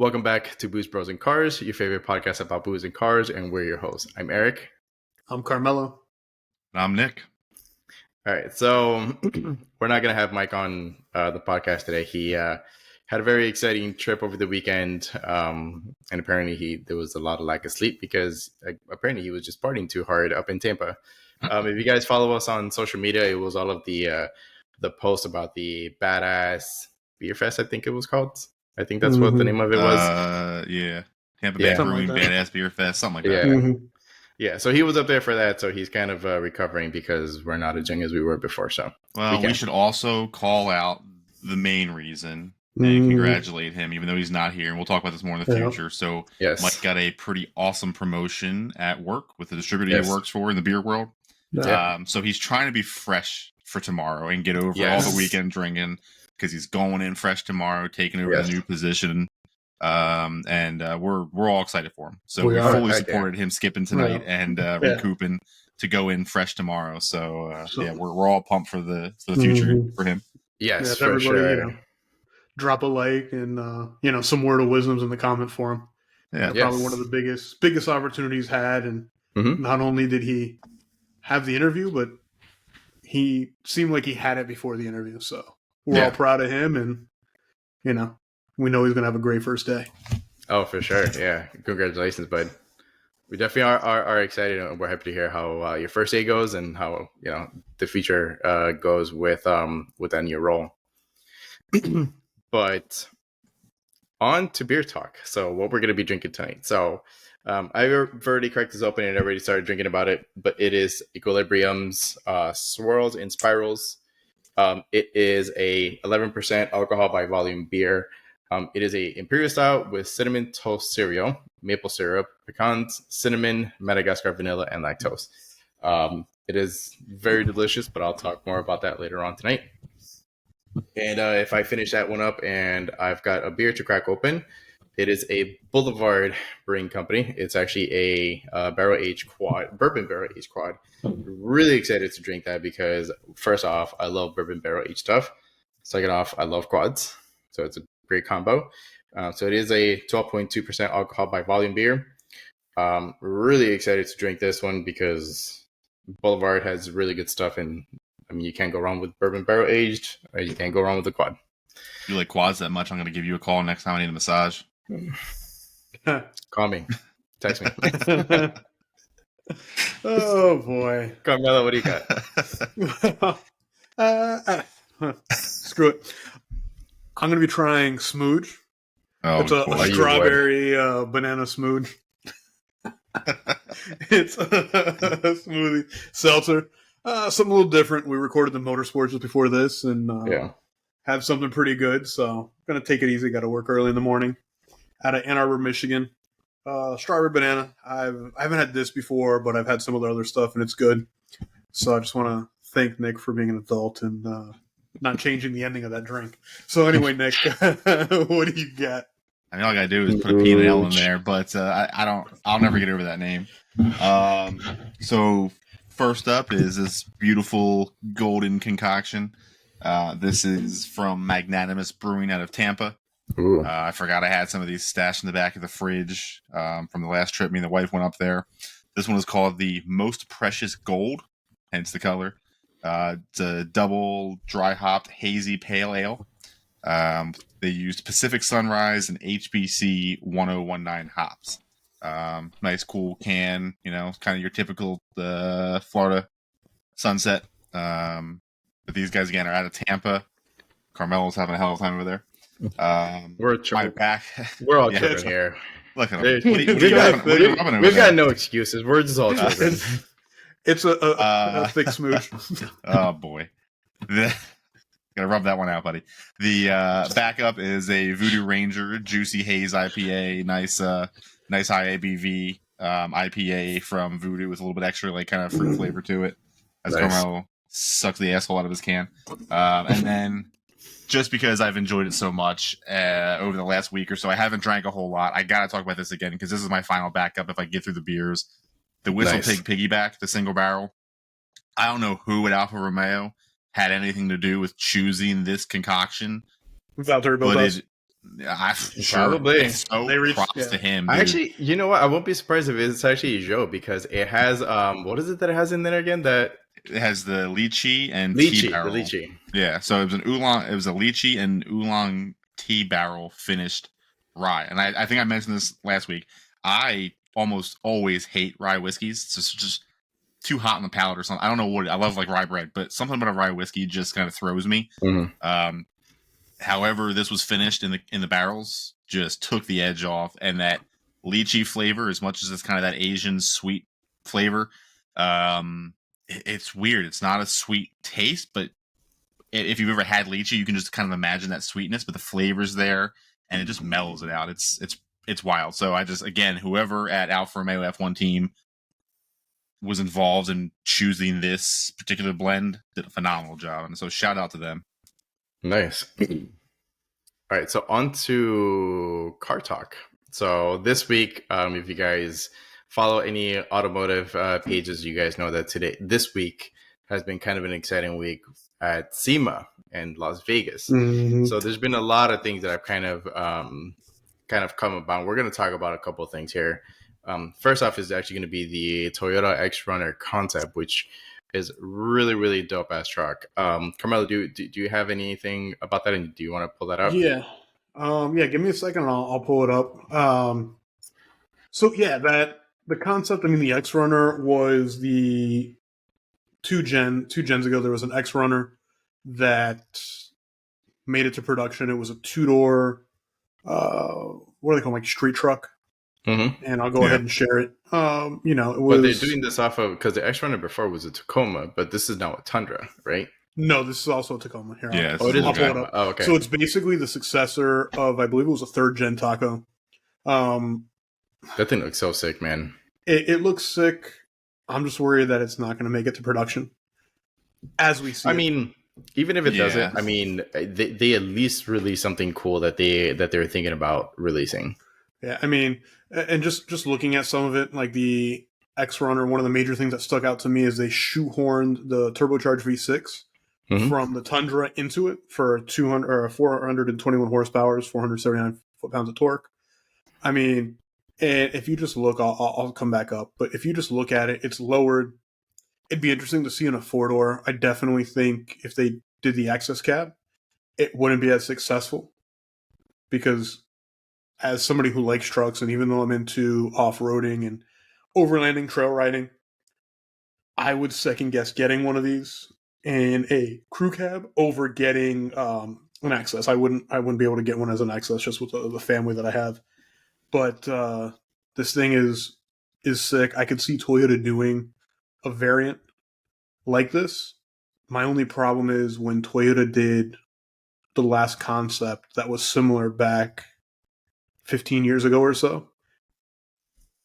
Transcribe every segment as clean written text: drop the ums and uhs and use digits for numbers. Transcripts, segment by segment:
Welcome back to Booze, Bros, and Cars, your favorite podcast about booze and cars, and we're your hosts. I'm Eric. I'm Carmelo. And I'm Nick. All right, so we're not going to have Mike on the podcast today. He had a very exciting trip over the weekend, and apparently there was a lot of lack of sleep because apparently he was just partying too hard up in Tampa. If you guys follow us on social media, it was all of the posts about the Badass Beer Fest, I think it was called. I think that's what the name of it was. Yeah. Tampa Bay Brewing Badass Beer Fest, something like that. Yeah. Yeah, so he was up there for that, so he's kind of recovering because we're not as young as we were before. So, we should also call out the main reason and congratulate him, even though he's not here. And we'll talk about this more in the future. So, Mike got a pretty awesome promotion at work with the distributor he works for in the beer world. So he's trying to be fresh for tomorrow and get over all the weekend drinking because he's going in fresh tomorrow, taking over the new position. And we're all excited for him. So we fully supported him skipping tonight and recouping to go in fresh tomorrow. So we're all pumped for the future for him. Yes, for everybody, sure. Drop a like and some word of wisdoms in the comment for him. Yeah, probably one of the biggest opportunities had, and not only did he have the interview, but he seemed like he had it before the interview. So we're all proud of him, and we know he's going to have a great first day. Oh, for sure. Yeah. Congratulations, bud. We definitely are excited, and we're happy to hear how your first day goes and how, the future goes with that new role. But on to beer talk. So what we're going to be drinking tonight. So I've already cracked this open and already started drinking about it, but it is Equilibrium's Swirls and Spirals. It is a 11% alcohol by volume beer. It is a imperial style with cinnamon toast cereal, maple syrup, pecans, cinnamon, Madagascar vanilla, and lactose. It is very delicious, but I'll talk more about that later on tonight. And if I finish that one up and I've got a beer to crack open, it is a Boulevard Brewing Company. It's actually a bourbon barrel aged quad. Really excited to drink that because first off, I love bourbon barrel aged stuff. Second off, I love quads. So it's a great combo. So it is a 12.2% alcohol by volume beer. Really excited to drink this one because Boulevard has really good stuff, and you can't go wrong with bourbon barrel aged, or you can't go wrong with the quad. If you like quads that much, I'm going to give you a call next time I need a massage. Call me. Text me. Oh boy. Carmelo, what do you got? Screw it. I'm going to be trying Smooge. Oh, it's a strawberry banana smooge. It's a smoothie seltzer. Something a little different. We recorded the motorsports just before this and have something pretty good. So I'm going to take it easy. Got to work early in the morning. Out of Ann Arbor, Michigan. Strawberry banana. I haven't had this before, but I've had some of the other stuff and it's good. So I just want to thank Nick for being an adult and not changing the ending of that drink. So anyway, Nick, what do you got? I mean, all I gotta do is put a P and an L in there, but I'll never get over that name. So first up is this beautiful golden concoction. This is from Magnanimous Brewing out of Tampa. I forgot I had some of these stashed in the back of the fridge from the last trip. Me and the wife went up there. This one is called the Most Precious Gold, hence the color. It's a double dry hopped hazy pale ale. They used Pacific Sunrise and HBC 1019 hops. Nice cool can, kind of your typical Florida sunset. But these guys again are out of Tampa. Carmelo's having a hell of a time over there. We're all children here. Look at them. We've got no excuses. We're just all children. It's a thick smooch. Oh boy, gotta rub that one out, buddy. The backup is a Voodoo Ranger Juicy Haze IPA, nice high ABV IPA from Voodoo with a little bit extra kind of fruit flavor to it. As Carmelo sucks the asshole out of his can, and then just because I've enjoyed it so much over the last week or so, I haven't drank a whole lot. I gotta talk about this again because this is my final backup if I get through the beers. The Whistle Pig Piggyback, the single barrel. I don't know who at Alfa Romeo had anything to do with choosing this concoction. Valtteri Bottas. Probably. So They reached, props to him, dude. Actually, you know what? I won't be surprised if it's actually Joe because it has what is it that it has in there again? That it has the lychee and tea lychee, the barrel. lychee. Yeah, so it was an oolong. It was a lychee and oolong tea barrel finished rye, and I think I mentioned this last week. I almost always hate rye whiskeys. It's just too hot on the palate or something. I don't know what I love, like rye bread, but something about a rye whiskey just kind of throws me. Mm-hmm. However, this was finished in the barrels, just took the edge off, and that lychee flavor, as much as it's kind of that Asian sweet flavor, it's weird. It's not a sweet taste, but if you've ever had lychee, you can just kind of imagine that sweetness, but the flavor's there, and it just mellows it out. It's wild. So I just, again, whoever at Alfa Romeo F1 team was involved in choosing this particular blend did a phenomenal job, and so shout out to them. Nice. All right, so on to car talk. So this week, if you guys follow any automotive pages, you guys know that this week has been kind of an exciting week at SEMA in Las Vegas. Mm-hmm. So there's been a lot of things that I've kind of come about. We're going to talk about a couple of things here. First off is actually going to be the Toyota X-Runner concept, which is really, really dope ass truck. Carmelo, do you have anything about that, and do you want to pull that up? Yeah. Give me a second, and I'll pull it up. So yeah, the concept. I mean, the X Runner was the two gens ago. There was an X Runner that made it to production. It was a 2-door. What do they call them, like street truck? Mm-hmm. And I'll go ahead and share it. It was. But they're doing this off of, because the X-Runner before was a Tacoma, but this is now a Tundra, right? No, this is also a Tacoma. Here, yeah, it is. I'll pull it up. Oh, okay. So it's basically the successor of, I believe it was a 3rd-gen Taco. That thing looks so sick, man. It looks sick. I'm just worried that it's not going to make it to production. As we see, I mean, even if it doesn't, I mean, they at least release something cool that they're thinking about releasing. Yeah, I mean, and just looking at some of it, like the X-Runner, one of the major things that stuck out to me is they shoehorned the turbocharged V6 from the Tundra into it for 421 horsepower, 479 foot-pounds of torque. I mean, and if you just look, I'll come back up, but if you just look at it, it's lowered. It'd be interesting to see in a 4-door. I definitely think if they did the access cab, it wouldn't be as successful because as somebody who likes trucks, and even though I'm into off-roading and overlanding trail riding, I would second guess getting one of these in a crew cab over getting an access. I wouldn't be able to get one as an access just with the family that I have. But this thing is sick. I could see Toyota doing a variant like this. My only problem is when Toyota did the last concept that was similar back 15 years ago or so,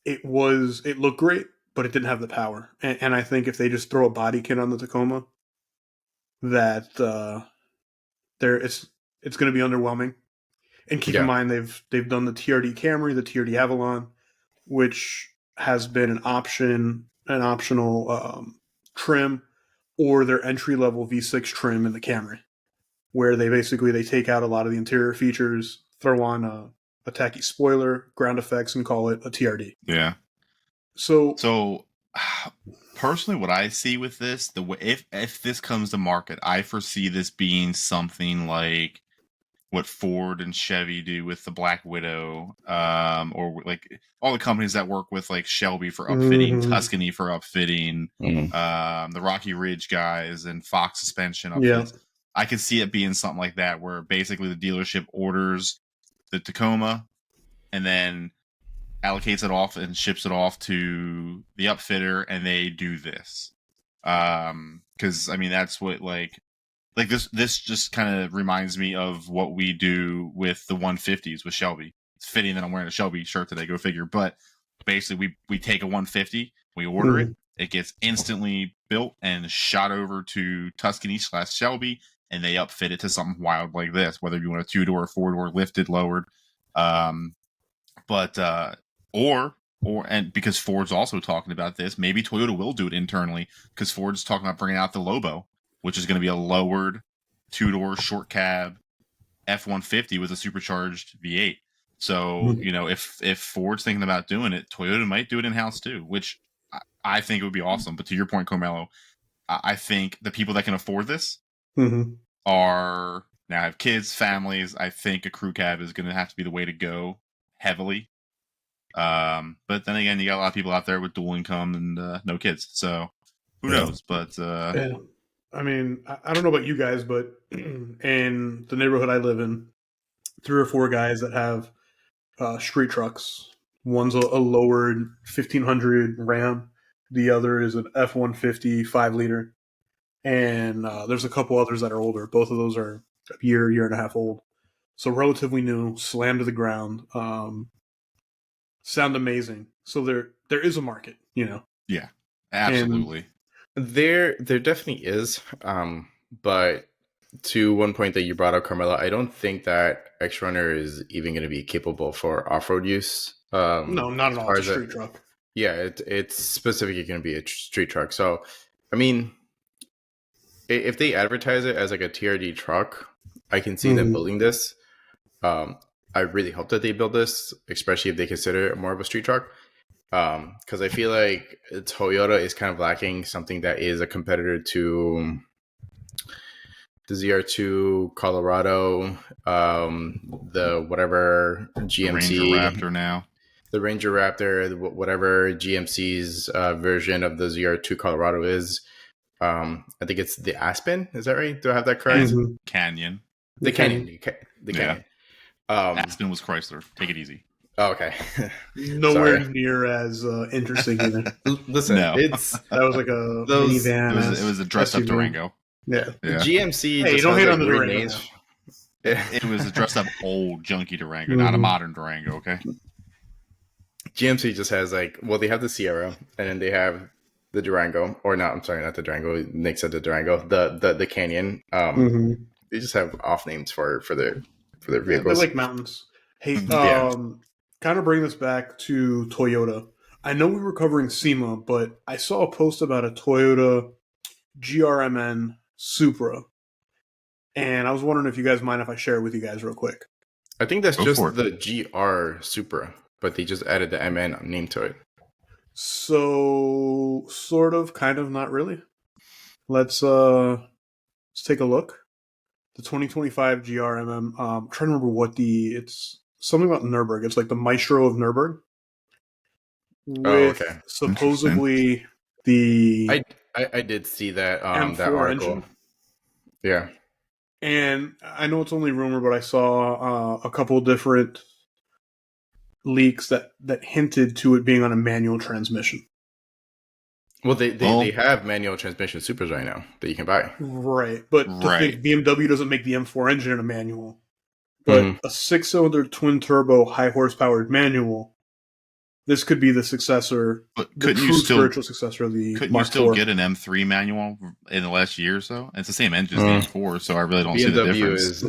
it looked great, but it didn't have the power. And I think if they just throw a body kit on the Tacoma, that it's going to be underwhelming. And keep in mind they've done the TRD Camry, the TRD Avalon, which has been an optional trim, or their entry level V6 trim in the Camry, where they take out a lot of the interior features, throw on a tacky spoiler, ground effects, and call it a TRD. Yeah. So personally, what I see with this, if this comes to market, I foresee this being something like what Ford and Chevy do with the Black Widow, or like all the companies that work with like Shelby for upfitting, Tuscany for upfitting, the Rocky Ridge guys, and Fox Suspension upfits. Yeah. I could see it being something like that, where basically the dealership orders the Tacoma and then allocates it off and ships it off to the upfitter, and they do this. Because I mean, that's what like this just kind of reminds me of what we do with the 150s with Shelby. It's fitting that I'm wearing a Shelby shirt today, go figure. But basically, we take a 150, we order it gets instantly built and shot over to Tuscany / Shelby, and they upfit it to something wild like this, whether you want a 2-door, 4-door, lifted, lowered. And because Ford's also talking about this, maybe Toyota will do it internally, because Ford's talking about bringing out the Lobo, which is going to be a lowered 2-door short cab F-150 with a supercharged V8. So, if Ford's thinking about doing it, Toyota might do it in-house too, which I think it would be awesome. But to your point, Carmelo, I think the people that can afford this are now have kids, families. I think a crew cab is going to have to be the way to go heavily. But then again, you got a lot of people out there with dual income and no kids. So who knows? But yeah. I mean, I don't know about you guys, but in the neighborhood I live in, 3 or 4 guys that have street trucks. One's a lowered 1500 Ram. The other is an F-150 5-liter. And there's a couple others that are older. Both of those are a year and a half old. So relatively new, slammed to the ground. Sound amazing. So there is a market, Yeah, absolutely. And there definitely is. But to one point that you brought up, Carmela, I don't think that X-Runner is even going to be capable for off-road use. No, not at all. It's a street truck. Yeah, it's specifically going to be a street truck. So, I mean, if they advertise it as like a TRD truck, I can see them building this. I really hope that they build this, especially if they consider it more of a street truck. Because I feel like Toyota is kind of lacking something that is a competitor to the ZR2 Colorado, the whatever GMC Ranger Raptor now. The Ranger Raptor, whatever GMC's version of the ZR2 Colorado is. I think it's the Aspen. Is that right? Do I have that correct? Canyon. The Canyon. The Canyon. Aspen was Chrysler. Take it easy. Oh, okay. Nowhere near as interesting either. Listen, that was like a minivan. It was a dressed up Durango. Yeah. GMC. Hey, don't hate on the Durango. It was a dressed up old junky Durango, not a modern Durango. Okay. GMC just has they have the Sierra, and then they have the Durango, or not? I'm sorry, not the Durango. Nick said the Durango. The Canyon. They just have off names for their vehicles. Yeah, they're like mountains. Hey, kind of bring this back to Toyota. I know we were covering SEMA, but I saw a post about a Toyota GRMN Supra, and I was wondering if you guys mind if I share it with you guys real quick. I think that's just the GR Supra, but they just added the MN name to it. So, sort of, kind of, not really. Let's take a look. The 2025 GRMM. I'm trying to remember it's something about Nürburgring. It's like the Maestro of Nürburgring. With supposedly the I did see that M4 that article. Engine. Yeah. And I know it's only rumor, but I saw a couple different leaks that hinted to it being on a manual transmission. Well, they have manual transmission Supras right now that you can buy. Right, but to think BMW doesn't make the M4 engine in a manual, but a 6-cylinder twin-turbo high-horsepowered manual, this could be the successor, spiritual successor of the Couldn't Mark you still IV. get an M3 manual in the last year or so? It's the same engine as the M4, so I really don't see the difference.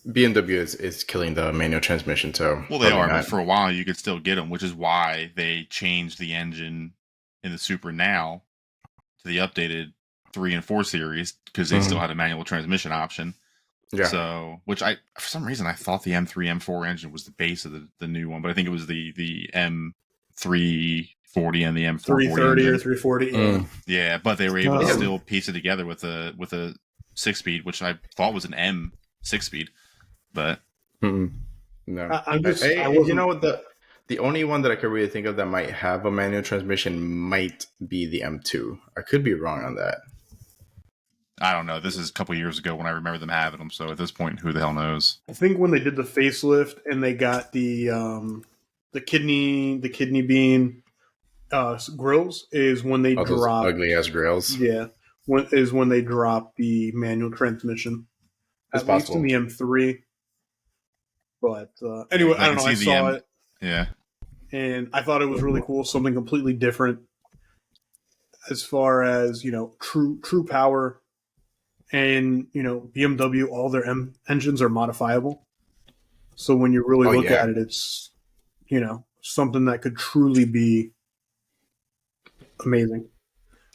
BMW is killing the manual transmission, so... Well, they are, but for a while you could still get them, which is why they changed the engine in the Supra now to the updated 3 and 4 series, because they still had a manual transmission option. Yeah. So, which for some reason I thought the M3 M4 engine was the base of the new one, but I think it was the M340 and the M440 330 or 340. Yeah, but they were able to still piece it together with a 6-speed, which I thought was an M 6-speed, but no. You know what, the only one that I could really think of that might have a manual transmission might be the M2. I could be wrong on that. I don't know. This is a couple years ago when I remember them having them. So at this point, who the hell knows? I think when they did the facelift and they got the kidney bean grills is when they dropped ugly ass grills. Yeah, when they dropped the manual transmission. At least in the M3. But anyway, I don't know. I saw it. Yeah. And I thought it was really cool. Something completely different as far as, true power. And, BMW, all their engines are modifiable. So when you really look at it, it's, something that could truly be amazing.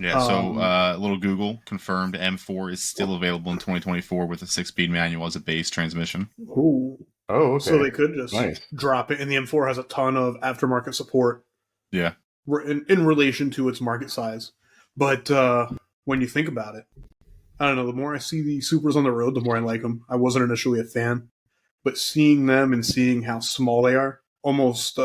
Yeah, so a little Google confirmed M4 is still available in 2024 with a 6-speed manual as a base transmission. Ooh. Oh, okay. So they could just drop it, and the M4 has a ton of aftermarket support. Yeah. In relation to its market size. But when you think about it, I don't know, the more I see the Supras on the road, the more I like them. I wasn't initially a fan, but seeing them and seeing how small they are, almost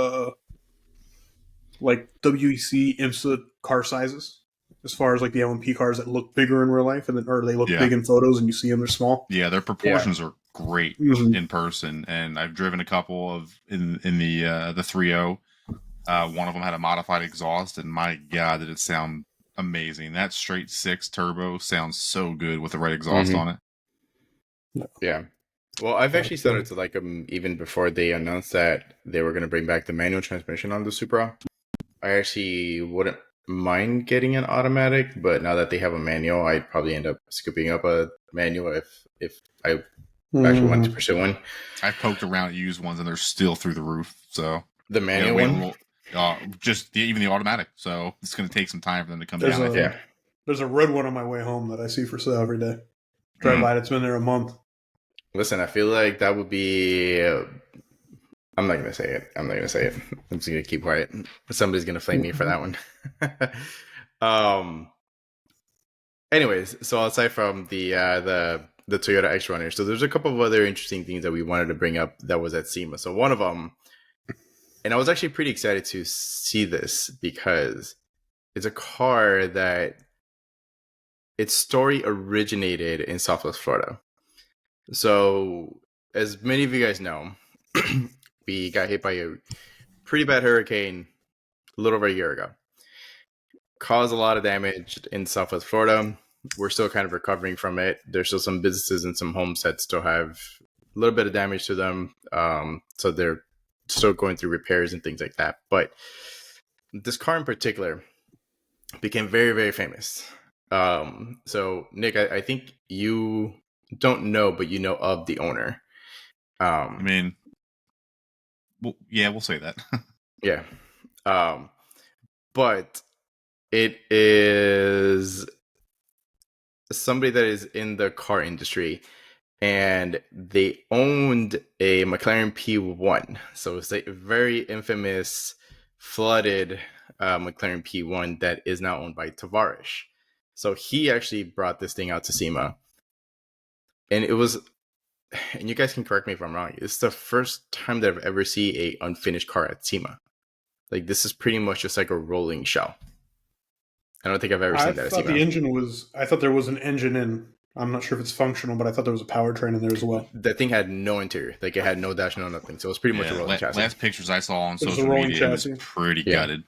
like WEC IMSA car sizes, as far as like the LMP cars that look bigger in real life, and then, or they look big in photos, and you see them, they're small. Yeah, their proportions are great in person, and I've driven a couple of in the 3.0. One of them had a modified exhaust, and my God, did it sound amazing. That straight 6 turbo sounds so good with the right exhaust on it. Yeah. Well, I've actually started to like them even before they announced that they were going to bring back the manual transmission on the Supra. I actually wouldn't mind getting an automatic, but now that they have a manual, I'd probably end up scooping up a manual if I actually wanted to pursue one. I've poked around at used ones, and they're still through the roof. So the manual one? Even the automatic. So it's going to take some time for them to come down. There's a red one on my way home that I see for sale every day. Drive by it, it's been there a month. Listen, I feel like that would be... I'm not going to say it. I'm just going to keep quiet. Somebody's going to flame me for that one. Anyways, so aside from the Toyota X-Runner, so there's a couple of other interesting things that we wanted to bring up that was at SEMA. So one of them, and I was actually pretty excited to see this because it's a car that its story originated in Southwest Florida. So as many of you guys know, we got hit by a pretty bad hurricane a little over a year ago. Caused a lot of damage in Southwest Florida. We're still kind of recovering from it. There's still some businesses and some homes that still have a little bit of damage to them. So they're still going through repairs and things like that. But this car in particular became very, very famous. So Nick, I think you don't know, but you know of the owner. I mean, we'll say that. Yeah. But it is somebody that is in the car industry, and they owned a McLaren P1. So it's a very infamous flooded McLaren P1 that is now owned by Tavares. So he actually brought this thing out to SEMA. And it was, and you guys can correct me if I'm wrong, it's the first time that I've ever seen a unfinished car at SEMA. Like, this is pretty much just like a rolling shell. I don't think I've ever seen that at SEMA. I thought there was an engine in. I'm not sure if it's functional, but I thought there was a powertrain in there as well. That thing had no interior. Like, it had no dash, no nothing. So it was pretty much a rolling chassis. Last pictures I saw on social media, it was pretty gutted.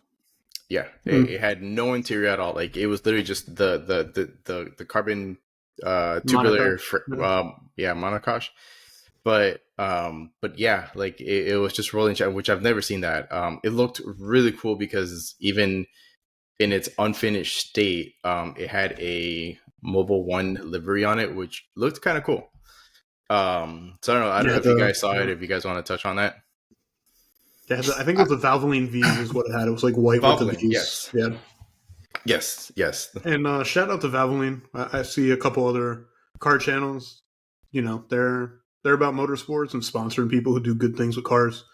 Yeah, it had no interior at all. Like, it was literally just the carbon tubular monocoque. But yeah, like it was just rolling, which I've never seen that. It looked really cool because even in its unfinished state, it had a Mobile One livery on it, which looked kind of cool. So I don't know if you guys saw it. If you guys want to touch on that. Yeah, I think it was the Valvoline V is what it had. It was like white Valvoline, with the V's. Yes. Yes. And shout out to Valvoline. I see a couple other car channels. You know, they're about motorsports and sponsoring people who do good things with cars.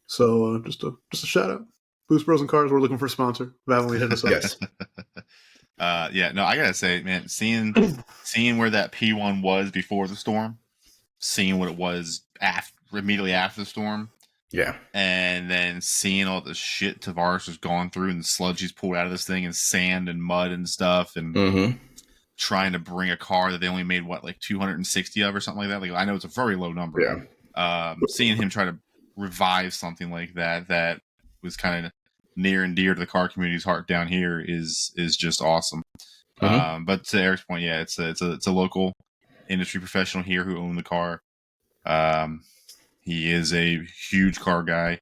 So just a shout out. Boost Bros and Cars, we're looking for a sponsor. Valvoline, hit us up. Yes. I gotta say, man, seeing where that P1 was before the storm, seeing what it was immediately after the storm, and then seeing all the shit Tavares was going through and the sludge he's pulled out of this thing and sand and mud and stuff, and trying to bring a car that they only made like 260 of or something like that. Like, I know it's a very low number. Seeing him try to revive something like that was kind of near and dear to the car community's heart down here is just awesome. But to Eric's point, it's a local industry professional here who owned the car. He is a huge car guy.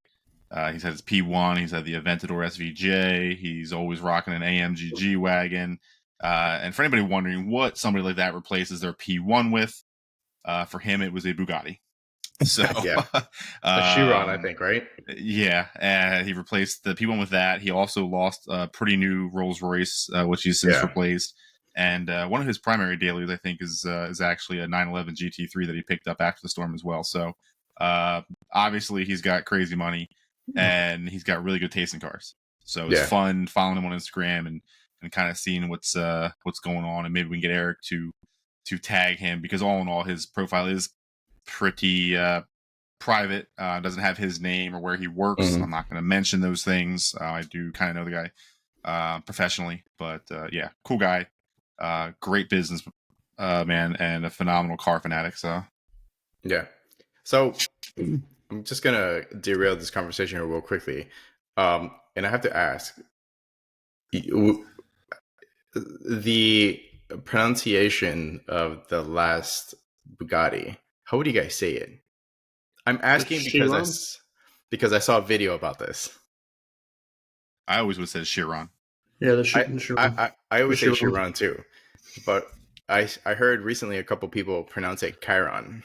He's had his P1. He's had the Aventador SVJ. He's always rocking an AMG G-Wagon. And for anybody wondering what somebody like that replaces their P1 with, for him it was a Bugatti. So yeah, Chiron, I think, right? Yeah, he replaced the P1 with that. He also lost a pretty new Rolls Royce, which he's since replaced. And one of his primary dailies, I think, is actually a 911 GT3 that he picked up after the storm as well. So obviously he's got crazy money, and he's got really good taste in cars. So it's fun following him on Instagram and kind of seeing what's going on, and maybe we can get Eric to tag him, because all in all, his profile is pretty private. Doesn't have his name or where he works. I'm not going to mention those things. I do kind of know the guy professionally, but yeah, cool guy, great business man, and a phenomenal car fanatic. So yeah, so I'm just gonna derail this conversation here real quickly, and I have to ask the pronunciation of the last Bugatti. How would you guys say it? I'm asking because I saw a video about this. I always would say Chiron. Yeah, Chiron. I always say Chiron too, but I heard recently a couple people pronounce it Chiron.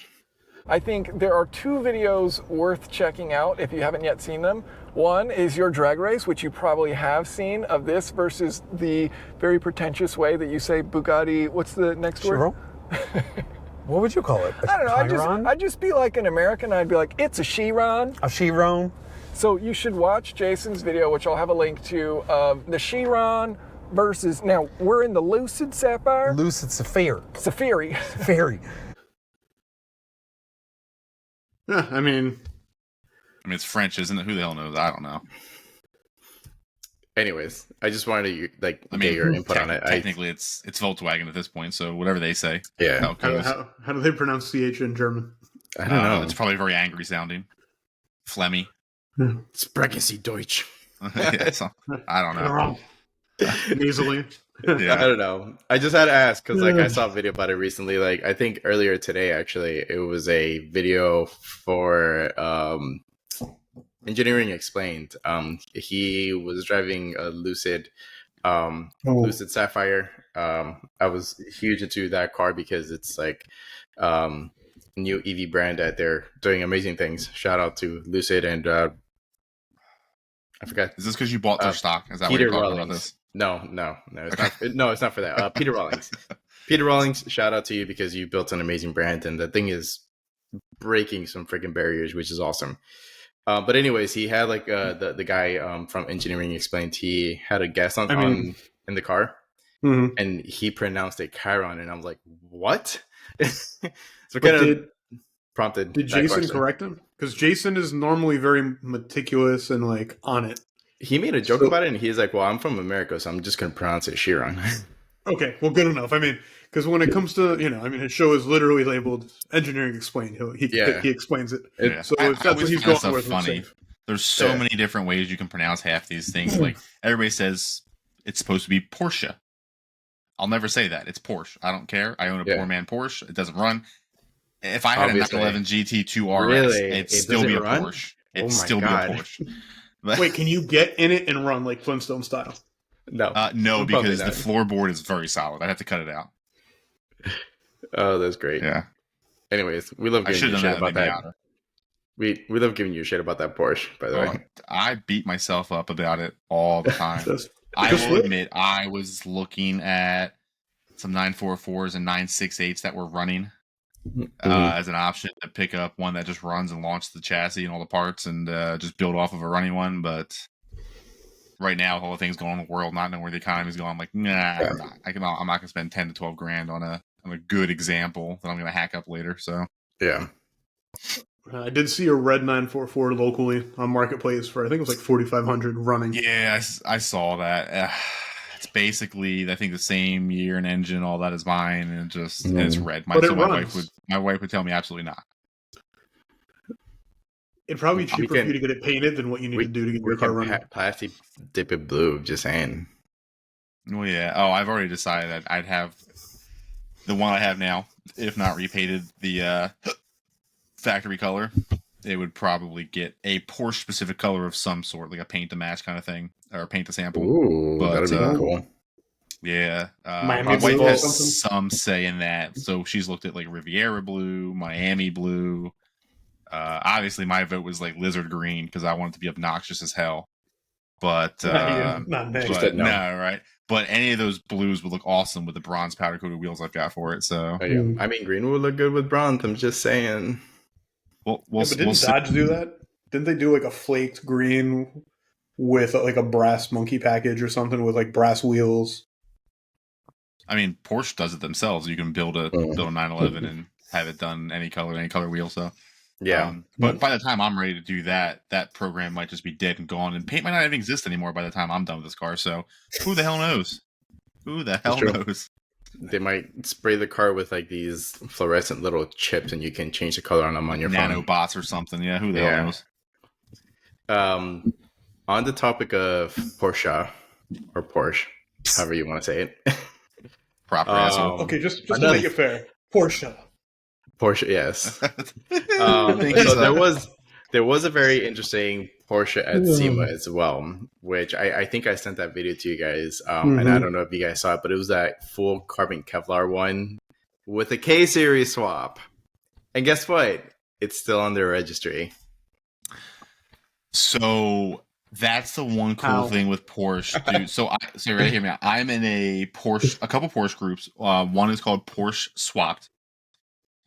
I think there are two videos worth checking out if you haven't yet seen them. One is your drag race, which you probably have seen, of this versus the very pretentious way that you say Bugatti. What's the next word? What would you call it? I don't know. I'd just be like an American. I'd be like, it's a Chiron. A Chiron. So you should watch Jason's video, which I'll have a link to, of the Chiron versus, now we're in the Lucid Sapphire. Lucid Sapphire. Safari. Safari. Yeah, I mean, it's French, isn't it? Who the hell knows? I don't know. Anyways, I just wanted to get your input on it. Technically, it's Volkswagen at this point, so whatever they say. Yeah. How do they pronounce CH in German? I don't know. It's probably very angry sounding. Flemmy. Sprechen Sie Deutsch. Yeah, so, I don't know. Nasally. Yeah. I don't know. I just had to ask because I saw a video about it recently. I think earlier today, actually, it was a video for Engineering Explained. He was driving a Lucid Sapphire. I was huge into that car because it's new EV brand that they're doing amazing things. Shout out to Lucid and I forgot. Is this because you bought their stock? Is that Peter why you're talking Rawlings. about this? No, it's not. No, it's not for that. Peter Rawlings. Peter Rawlings, shout out to you because you built an amazing brand, and the thing is breaking some freaking barriers, which is awesome. But anyways, he had the guy from Engineering Explained. He had a guest in the car, and he pronounced it Chiron, and I'm like, what? So kind of prompted. Did Jason correct him? Because Jason is normally very meticulous and on it. He made a joke about it, and he's like, "Well, I'm from America, so I'm just going to pronounce it Chiron." Okay, well, good enough. I mean, because when it comes to his show is literally labeled Engineering Explained. He explains it. So if that's what he's going with, funny. There's so many different ways you can pronounce half these things. Like everybody says, it's supposed to be Porsche. I'll never say that. It's Porsche. I don't care. I own a poor man Porsche. It doesn't run. If I had a 911 GT2 RS, it'd still be a Porsche. It'd still be a Porsche. Wait, can you get in it and run like Flintstone style? No. No, because the floorboard is very solid. I'd have to cut it out. Oh, that's great. Yeah. Anyways, we love giving you shit about that. We love giving you shit about that Porsche, by the way. I beat myself up about it all the time. I will admit, I was looking at some 944s and 968s that were running as an option to pick up one that just runs and launch the chassis and all the parts and just build off of a running one. But right now, with all the things going on in the world, not knowing where the economy's going, I'm like, nah, I'm not going to spend 10 to 12 grand on a good example that I'm going to hack up later. So yeah. I did see a red 944 locally on Marketplace for, I think it was like 4,500 running. Yeah, I saw that. It's basically, I think, the same year and engine, all that is mine, and and it's red. My wife would tell me absolutely not. It'd probably be cheaper for you to get it painted than what you need to do to get your car running. Plastic dip it blue, just saying. Well, yeah. Oh, I've already decided that I'd have the one I have now, if not repainted the factory color. It would probably get a Porsche specific color of some sort, like a paint to match kind of thing, or paint to sample. Ooh, that'd be cool. Yeah, my wife has some say in that. So she's looked at like Riviera blue, Miami blue, Obviously, my vote was like lizard green because I wanted to be obnoxious as hell. But Not Nick. Just said no. right? But any of those blues would look awesome with the bronze powder coated wheels I've got for it. So Oh, yeah. I mean, green would look good with bronze. I'm just saying. we'll but didn't see. Dodge do that? Didn't they do like a flaked green with like a brass monkey package or something with like brass wheels? I mean, Porsche does it themselves. You can build a 911 and have it done any color wheel. So Yeah. But by the time I'm ready to do that, that program might just be dead and gone, and paint might not even exist anymore by the time I'm done with this car. So who the hell knows? Who the hell knows? They might spray the car with like these fluorescent little chips, and you can change the color on them on your phone. Nanobots or something. Yeah, who the hell knows? On the topic of Porsche, or Porsche, however you want to say it. Proper asshole. Okay, just to make it fair, Porsche, yes. So there was a very interesting Porsche at SEMA as well, which I think I sent that video to you guys, and I don't know if you guys saw it, but it was that full carbon Kevlar one with a K series swap, and guess what? It's still on their registry. So that's the one cool thing with Porsche, dude. So right here, man. I'm in a couple Porsche groups. One is called Porsche Swapped.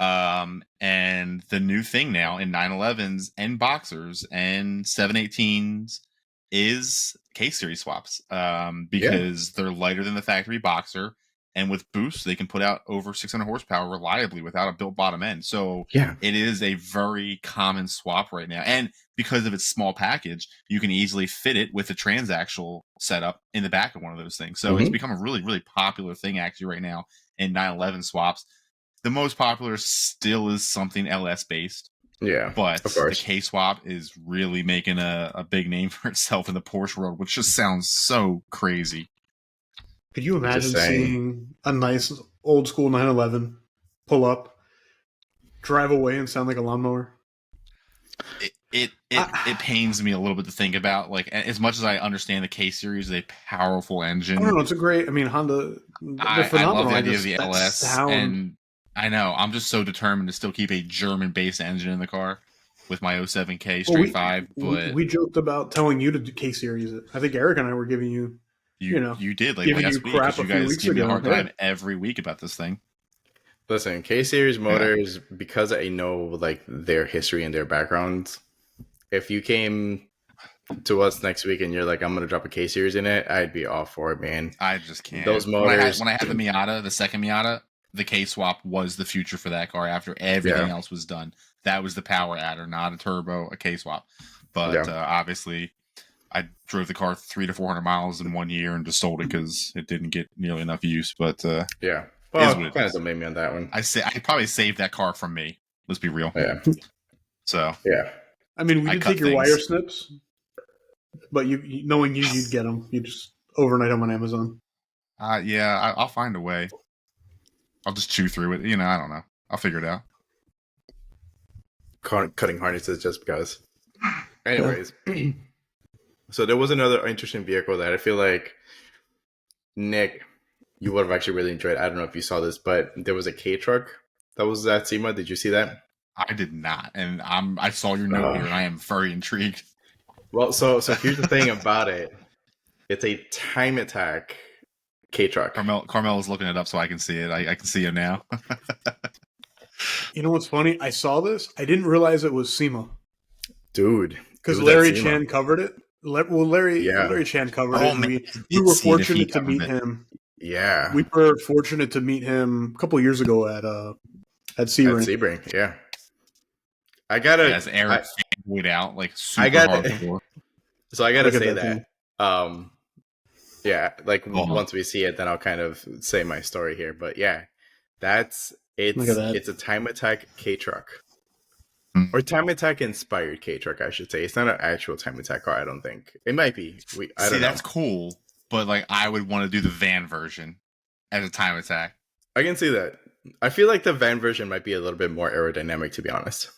And the new thing now in 911s and Boxers and 718s is K-Series swaps. Because they're lighter than the factory Boxer, and with boost, they can put out over 600 horsepower reliably without a built bottom end. So it is a very common swap right now. And because of its small package, you can easily fit it with a transaxle setup in the back of one of those things. So it's become a really, really popular thing actually right now in 911 swaps. The most popular still is something LS based. Yeah. But the K swap is really making a big name for itself in the Porsche world, which just sounds so crazy. Could you imagine seeing a nice old school 911 pull up, drive away, and sound like a lawnmower? It pains me a little bit to think about. Like, as much as I understand the K series is a powerful engine. I don't know. It's a great. I mean, Honda. I love the idea of the LS, and I know I'm just so determined to still keep a German-based engine in the car with my 07K Street 5. But we joked about telling you to do K series it. I think Eric and I were giving you. You did like last week because you guys give me a hard time every week about this thing. Listen, K-Series motors, because I know like their history and their backgrounds, if you came to us next week and you're like, I'm going to drop a K-Series in it, I'd be all for it, man. I just can't. Those motors. When I had the Miata, the second Miata, the K-Swap was the future for that car after everything else was done. That was the power adder, not a turbo, a K-Swap. But obviously, I drove the car 300 to 400 miles in 1 year and just sold it because it didn't get nearly enough use. But well, kind of don't make me on that one. I probably saved that car from me. Let's be real. Yeah. So I mean, we did take your wire snips, but you knowing you'd get them. You just overnight them on Amazon. I'll find a way. I'll just chew through it. I don't know. I'll figure it out. Cutting harnesses just because. Anyways. So there was another interesting vehicle that I feel like, Nick, you would have actually really enjoyed. I don't know if you saw this, but there was a K truck that was at SEMA. Did you see that? I did not, and I saw your note here, and I am very intrigued. Well, so here's the thing about it. It's a time attack K truck. Carmel is looking it up so I can see it. I can see it now. You know what's funny? I saw this. I didn't realize it was SEMA. Dude. Because Larry Chan covered it. Larry Chan covered it. Man, we were fortunate to meet him. Yeah. We were fortunate to meet him a couple years ago at Sebring. At Sebring, yeah. I gotta as Eric fanboyed out like super hardcore. So I gotta say that. Once we see it, then I'll kind of say my story here. But yeah, it's a time attack K truck. Or time attack inspired K truck, I should say. It's not an actual time attack car, I don't think. It might be. I don't know. That's cool, but like I would want to do the van version as a time attack. I can see that. I feel like the van version might be a little bit more aerodynamic, to be honest.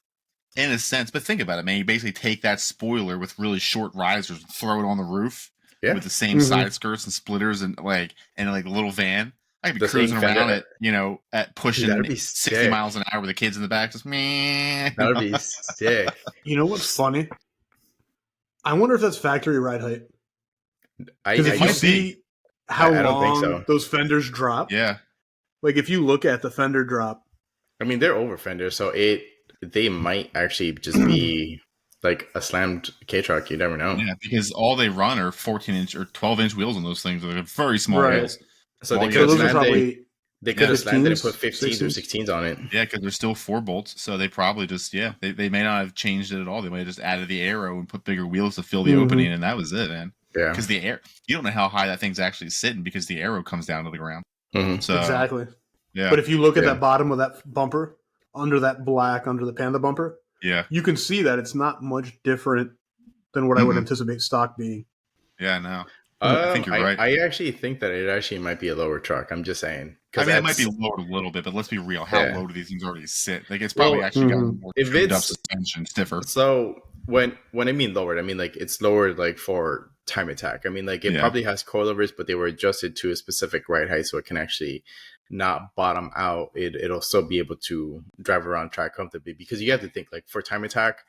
In a sense, but think about it, man. You basically take that spoiler with really short risers and throw it on the roof with the same side skirts and splitters and like a little van. I could be The cruising same around fender- at pushing that'd be 60 sick. miles an hour with the kids in the back, just meh. That would be sick. You know what's funny? I wonder if that's factory ride height. Because if you might see how I don't think long so. those fenders drop, Yeah. like if you look at the fender drop, I mean, they're over fenders, so they might actually just be like a slammed K-truck. You never know. Yeah, because all they run are 14-inch or 12-inch wheels on those things. They're very small Right. wheels. So Well, they yeah, could so have those are slammed it. probably They could have slammed it and 15s, put 15s or 16s. 16s on it. Yeah, because they're still 4 bolts, so they probably just they may not have changed it at all. They might have just added the arrow and put bigger wheels to fill the Mhm. opening, and that was it, man. Yeah. Because the air, you don't know how high that thing's actually sitting because the arrow comes down to the ground. Mhm. So exactly. yeah, But if you look at Yeah. that bottom of that bumper, under that black, under the Panda bumper, yeah, you can see that it's not much different than what I would Mhm. anticipate stock being. yeah, no. I think you're right. I actually think that it actually might be a lower truck. I'm just saying. I mean, it might be lowered a little bit, but let's be real. How Yeah. low do these things already sit? Like, it's probably Well, actually got Mhm. more if tuned up it's- suspension, stiffer. So when I mean lowered, I mean like it's lowered like for time attack. I mean like it Yeah. probably has coilovers, but they were adjusted to a specific ride height, so it can actually not bottom out. It'll still be able to drive around track comfortably. Because you have to think like for time attack,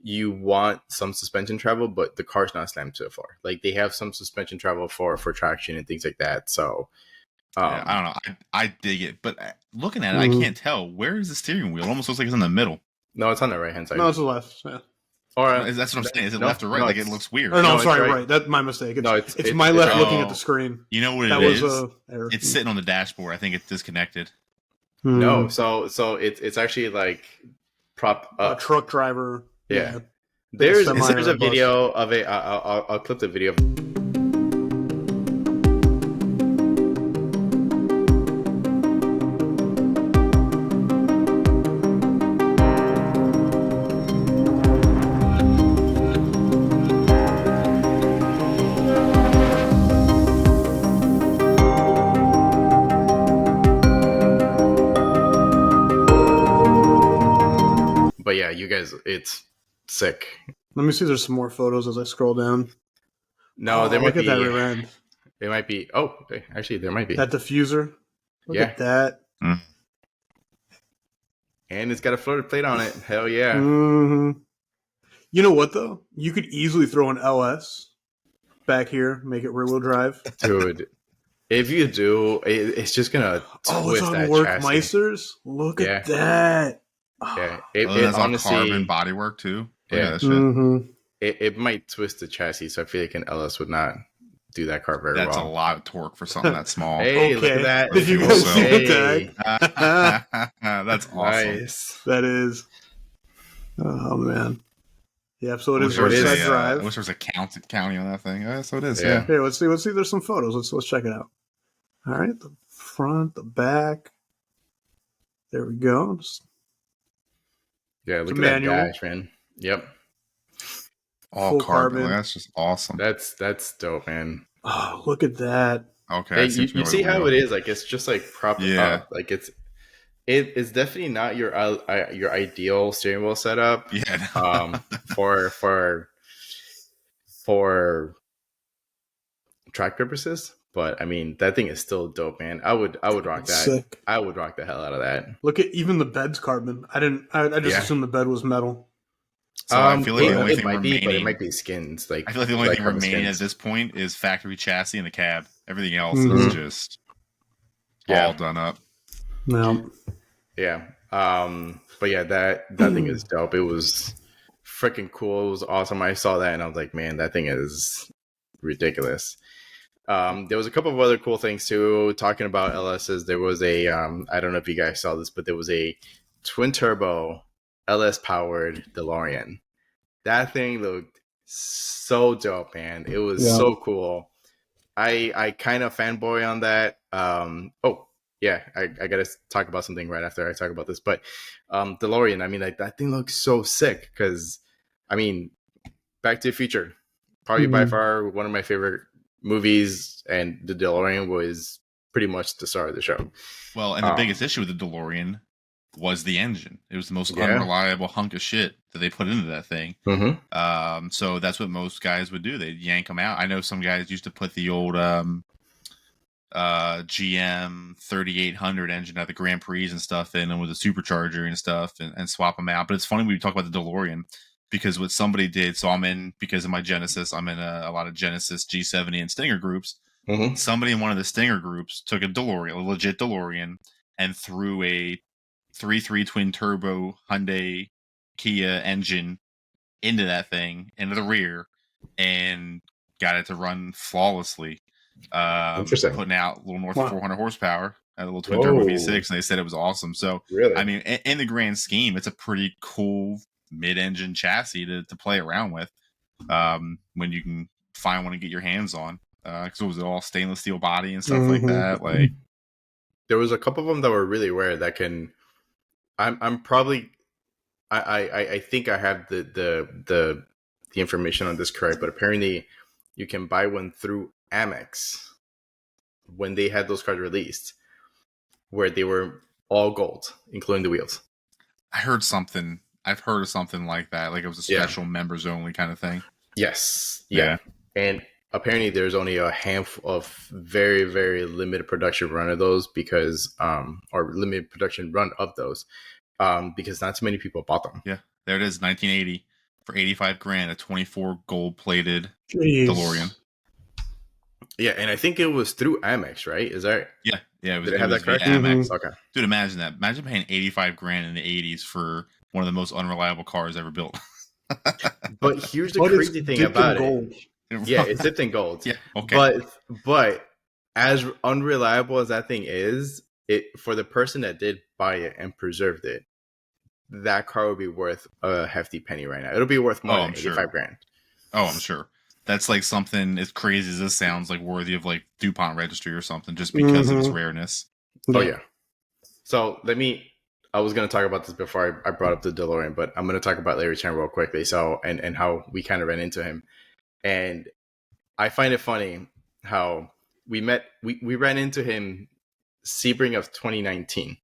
you want some suspension travel, but the car's not slammed to the floor. Like they have some suspension travel for traction and things like that. So Yeah, I don't know. I dig it, but looking at it, Mhm. I can't tell. Where is the steering wheel? It almost looks like it's in the middle. no, it's on the right hand side. No, it's the left. Yeah. Or That's what I'm saying. Is it no, left or right? no, Like, it it's- looks weird. Or no, No, I'm it's sorry, right. right. That's my mistake. It's, No, it's it's- my it's- left oh. looking at the screen. You know what That it is? was a error. It's sitting on the dashboard. I think it's disconnected. No, Mhm. so it's actually like prop A up. truck driver. Yeah. a There's semi or a a bus. video of it. I'll clip the video. But yeah, you guys, it's sick. Let me see. There's some more photos as I scroll down. No, Oh, there might look at be. that rear end. It might be. Oh, okay, actually, there might be. That diffuser. Look Yeah. at that. And it's got a floater plate on it. Hell yeah. hmm You know what though? You could easily throw an LS back here, make it rear wheel drive. Dude. If you do, it's just gonna Oh, it's twist on that work chassis. Meisters. Look Yeah. at that. Yeah, It it has all honestly, carbon bodywork too. Look Yeah. at that shit. hmm it might twist the chassis. So I feel like an LS would not do that car very That's a well. lot of torque for something that small. Hey, look Okay. at that! Did you guys see the Hey, tag? That's awesome. nice. That is. Oh man. Yeah, so it is Sure it is. Riverside I Drive. wish there was a county on that thing. So it is. Yeah. Yeah. Here, let's see. Let's see. There's some photos. Let's check it out. All right, the front, the back. There we go. Yeah, look It's at a manual. that dash, man. Yep, All Full carbon. carbon. That's just awesome. that's dope, man. Oh, look at that. Okay. Hey, I see you, what you you see mean. how it is? Like it's just like proper. Yeah. Like it's definitely not your ideal steering wheel setup. Yeah. no. For track purposes. But I mean, that thing is still dope, man. I would rock that. Sick. I would rock the hell out of that. Look at even the bed's carbon. I just Yeah. assumed the bed was metal. So I feel like the only it thing might be, but it remaining. might be skins. Like I feel like the only thing carbon remaining skins. at this point is factory chassis and the cab. Everything else Mhm. is just Yeah. all done up. No. Yeah. But yeah, that thing is dope. It was freaking cool. It was awesome. I saw that and I was like, man, that thing is ridiculous. There was a couple of other cool things too. Talking about LSs, there was a I don't know if you guys saw this, but there was a twin turbo LS powered DeLorean. That thing looked so dope, man. It was Yeah. so cool. I kind of fanboy on that. Oh yeah, I gotta talk about something right after I talk about this. But DeLorean, I mean, like that thing looks so sick because I mean, Back to the Future, probably by Mhm. far one of my favorite movies, and the DeLorean was pretty much the star of the show. Well, and the biggest issue with the DeLorean was the engine. It was the most Yeah. unreliable hunk of shit that they put into that thing. Mm-hmm. So that's what most guys would do. They'd yank them out. I know some guys used to put the old GM 3800 engine at the Grand Prix and stuff in, and with a supercharger and stuff, and swap them out. But it's funny when we talk about the DeLorean, because what somebody did, so because of my Genesis, I'm in a lot of Genesis, G70, and Stinger groups. Mm-hmm. Somebody in one of the Stinger groups took a DeLorean, a legit DeLorean, and threw a 3.3 twin turbo Hyundai Kia engine into that thing, into the rear, and got it to run flawlessly. Interesting. Putting out a little north of 400 horsepower at a little twin Whoa. turbo V6, and they said it was awesome. So, Really? I mean, in the grand scheme, it's a pretty cool mid-engine chassis to play around with when you can find one to get your hands on. Because it was all stainless steel body and stuff like that. Like, there was a couple of them that were really rare that can. I'm probably. I think I have the information on this correct, but apparently you can buy one through Amex when they had those cars released, where they were all gold, including the wheels. I've heard of something like that. Like it was a special members only kind of thing. Yes. Yeah. And apparently there's only a handful of very, very limited production run of those because because not too many people bought them. Yeah. There it is, 1980 for $85,000, a 24 gold plated DeLorean. Yeah, and I think it was through Amex, right? Is that Yeah. It was, did it have that correct? Amex. Okay. Dude, imagine that. Imagine paying $85,000 in the 80s for one of the most unreliable cars ever built. But here's the crazy thing about it. Yeah, it's dipped in gold. Yeah, okay. But as unreliable as that thing is, it for the person that did buy it and preserved it, that car would be worth a hefty penny right now. It'll be worth more than $85,000. Oh, I'm sure. That's like something as crazy as this sounds, like worthy of like DuPont registry or something, just because of its rareness. Oh yeah. So I was going to talk about this before I brought up the DeLorean, but I'm going to talk about Larry Chen real quickly. So, and how we kind of ran into him. And I find it funny how we ran into him Sebring of 2019.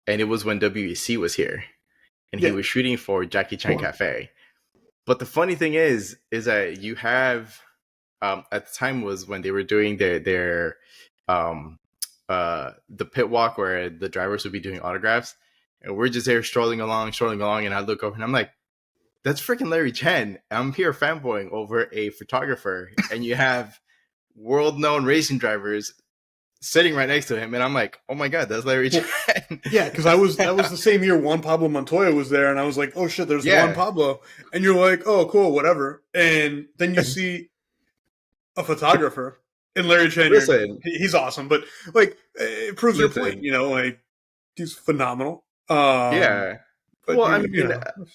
And it was when WEC was here and he was shooting for Jackie Chan Cafe. But the funny thing is that you have, at the time was when they were doing their the pit walk where the drivers would be doing autographs, and we're just there strolling along, and I look over and I'm like, that's freaking Larry Chen. I'm here fanboying over a photographer, and you have world-known racing drivers sitting right next to him, and I'm like, oh my god, that's Larry Chen. Yeah, because that was the same year Juan Pablo Montoya was there, and I was like, oh shit, there's Juan Pablo, and you're like, oh cool, whatever, and then you see a photographer. And Larry Chen, he's awesome, but like it proves your point. You know, like he's phenomenal. Yeah. But well, I mean,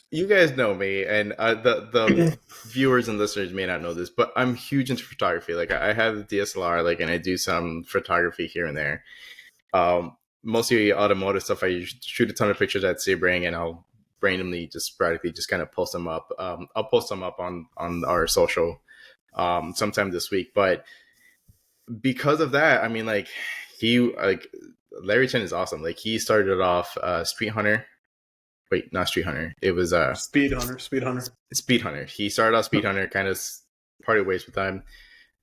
you guys know me, and the viewers and listeners may not know this, but I'm huge into photography. Like I have a DSLR, like, and I do some photography here and there. Mostly automotive stuff. I shoot a ton of pictures at Sebring, and I'll randomly, just sporadically, just kind of post them up. I'll post them up on our social sometime this week, but. Because of that, I mean, Larry Chen is awesome. Like he started off Street Hunter. Wait, not Street Hunter. It was Speed Hunter. Speed Hunter. He started off Speed Hunter, kind of parted ways with them.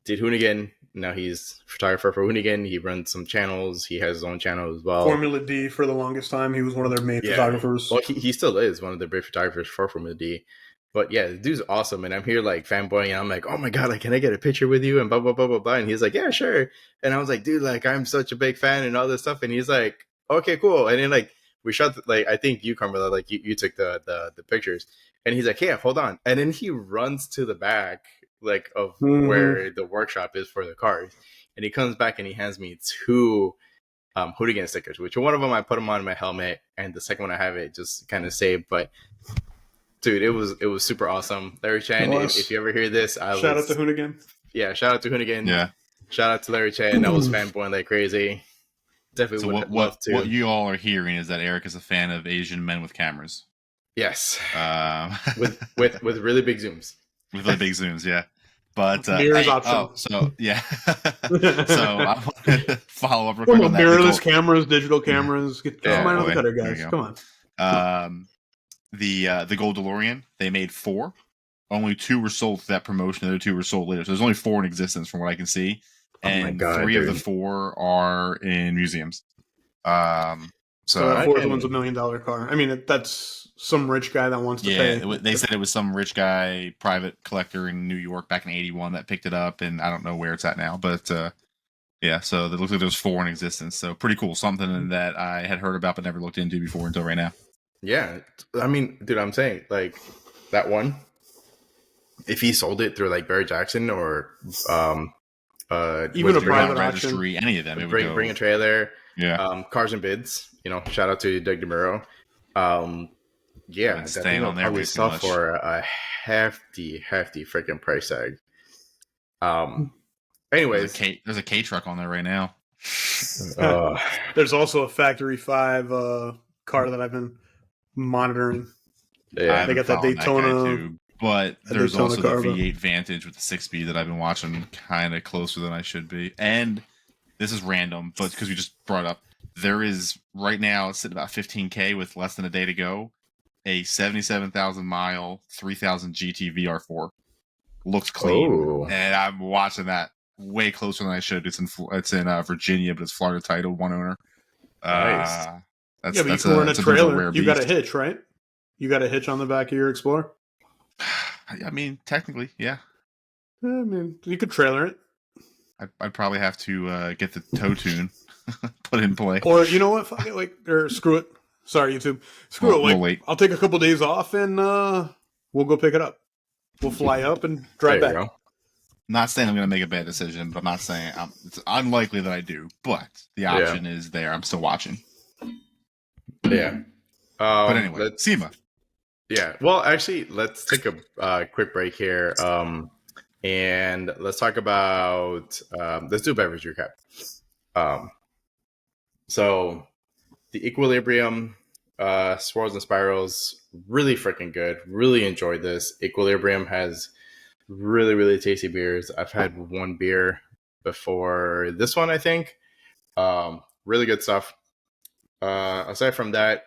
Did Hoonigan. Now he's photographer for Hoonigan. He runs some channels. He has his own channel as well. Formula D for the longest time. He was one of their main photographers. Well, he still is one of the great photographers for Formula D. But yeah, the dude's awesome, and I'm here like fanboying, and I'm like, oh my god, like, can I get a picture with you? And blah blah blah blah blah. And he's like, yeah, sure. And I was like, dude, like, I'm such a big fan and all this stuff. And he's like, okay, cool. And then like we shot, I think you, Carmela, like you took the pictures. And he's like, yeah, hold on. And then he runs to the back like of where the workshop is for the cars, and he comes back and he hands me two Hoonigan stickers, which one of them I put them on my helmet, and the second one I have it just kind of saved, but. Dude, it was super awesome. Larry Chen, if you ever hear this, shout out to Hoonigan. Yeah, shout out to Hoonigan. Yeah. Shout out to Larry Chen. I was fanboying like crazy. Definitely would love to. What you all are hearing is that Eric is a fan of Asian men with cameras. Yes. With really big zooms. With really big zooms, yeah. But mirrors option. So I want to follow up real quick on that. Mirrorless cameras, digital cameras. Come on, the cutter, guys. Come on. The Gold DeLorean, they made 4. only 2 were sold to that promotion. The other 2 were sold later. So there's only 4 in existence from what I can see. And God, 3 dude. of the 4 are in museums. So that fourth one's $1 million car. I mean, that's some rich guy that wants to pay. They said it was some rich guy, private collector in New York back in '81 that picked it up, and I don't know where it's at now. But yeah, so it looks like there's 4 in existence. So pretty cool. Something that I had heard about but never looked into before until right now. Yeah, I mean, dude, I'm saying like that one. If he sold it through like Barry Jackson or even a private registry, any of them, it bring a trailer. Yeah, Cars and Bids. Shout out to Doug DeMuro. Yeah, staying on there way too stuff much for a hefty freaking price tag. Anyways, there's a K truck on there right now. There's also a Factory 5 car that I've been monitoring. Yeah, they got that Daytona too, but there's Daytona also car, the V8 Vantage with the 6-speed that I've been watching kind of closer than I should be. And this is random, but because we just brought up, there is right now it's sitting about 15K with less than a day to go. A 77,000 mile 3000 GT VR4 looks clean, and I'm watching that way closer than I should. It's in Virginia, but it's Florida titled, one owner. Nice. But you can run a trailer. You got a hitch, right? You got a hitch on the back of your Explorer. I mean, technically, yeah. I mean, you could trailer it. I'd probably have to get the tow tune put in play. Or you know what? Fuck it, or screw it. Sorry, YouTube. Screw it. We'll wait. I'll take a couple days off and we'll go pick it up. We'll fly up and drive back. Go. Not saying I'm going to make a bad decision, but I'm not saying it's unlikely that I do. But the option is there. I'm still watching. Yeah. But anyway, SEMA. Yeah. Well, actually, let's take a quick break here. And let's talk about let's do a beverage recap. So the Equilibrium Swirls and Spirals, really freaking good. Really enjoyed this. Equilibrium has really tasty beers. I've had one beer before this one, I think. Really good stuff. Aside from that,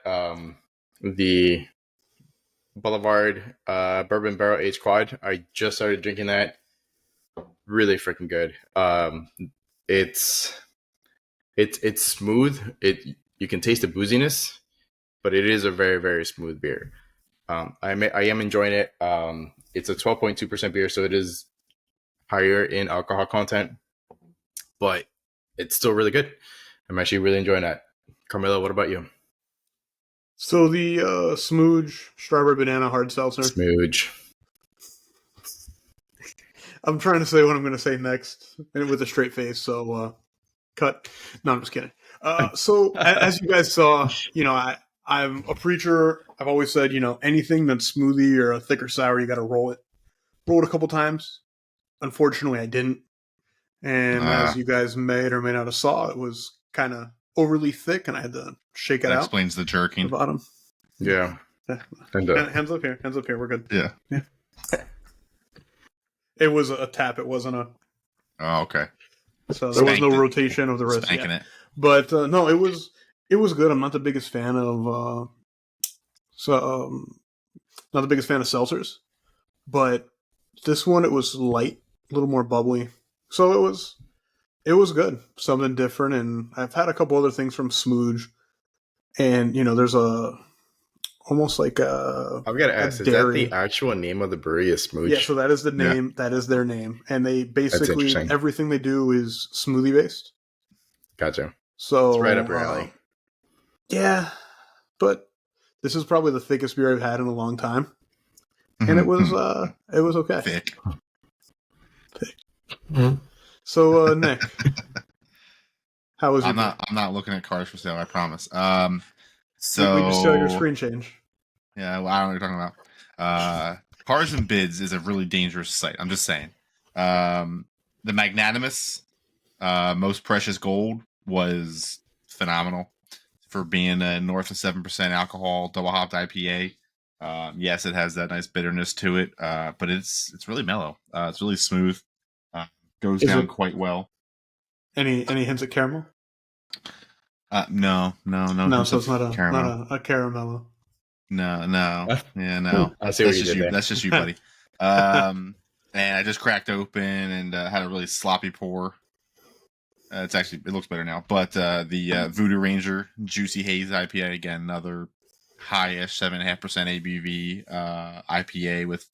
the Boulevard Bourbon Barrel Aged Quad, I just started drinking that. Really freaking good. It's smooth. You can taste the booziness, but it is a very smooth beer. I am enjoying it. It's a 12.2% beer, so it is higher in alcohol content, but it's still really good. I'm actually really enjoying that. Carmelo, what about you? So the Smooge Strawberry Banana Hard Seltzer. Smooge. I'm trying to say what I'm going to say next with a straight face, so cut. No, I'm just kidding. So as you guys saw, I'm a preacher. I've always said, anything that's smoothie or a thicker sour, you got to roll it. Roll it a couple times. Unfortunately, I didn't. And as you guys may or may not have saw, it was kind of overly thick, and I had to shake it out. That explains the jerking. The bottom. Yeah. Hands up here. Hands up here. We're good. Yeah. It was a tap. It wasn't a... Oh, okay. So there was no rotation of the wrist. Spanking it. But no, it was good. I'm not the biggest fan of not the biggest fan of seltzers, but this one, it was light, a little more bubbly, so it was good, something different. And I've had a couple other things from Smooge, and there's almost like a... I've got to ask, is that the actual name of the brewery is Smooge? Yeah, so that is the name. Yeah. That is their name, and they basically everything they do is smoothie based. Gotcha. So it's right up your alley. Yeah, but this is probably the thickest beer I've had in a long time, and it was okay. Thick. Mm-hmm. So Nick, how was it? I'm not looking at cars for sale. I promise. So we just saw your screen change. Yeah, well, I don't know what you're talking about. Cars and Bids is a really dangerous site. I'm just saying. The Magnanimous Most Precious Gold was phenomenal for being a north of 7% alcohol, double hopped IPA. Yes, it has that nice bitterness to it, but it's really mellow. It's really smooth. Goes down quite well. Any hints at caramel? No. So it's not a caramello. No. Yeah, no. I see what you did there. That's just you, buddy. And I just cracked open and had a really sloppy pour. It looks better now. But the Voodoo Ranger Juicy Haze IPA, again, another high-ish 7.5% ABV IPA with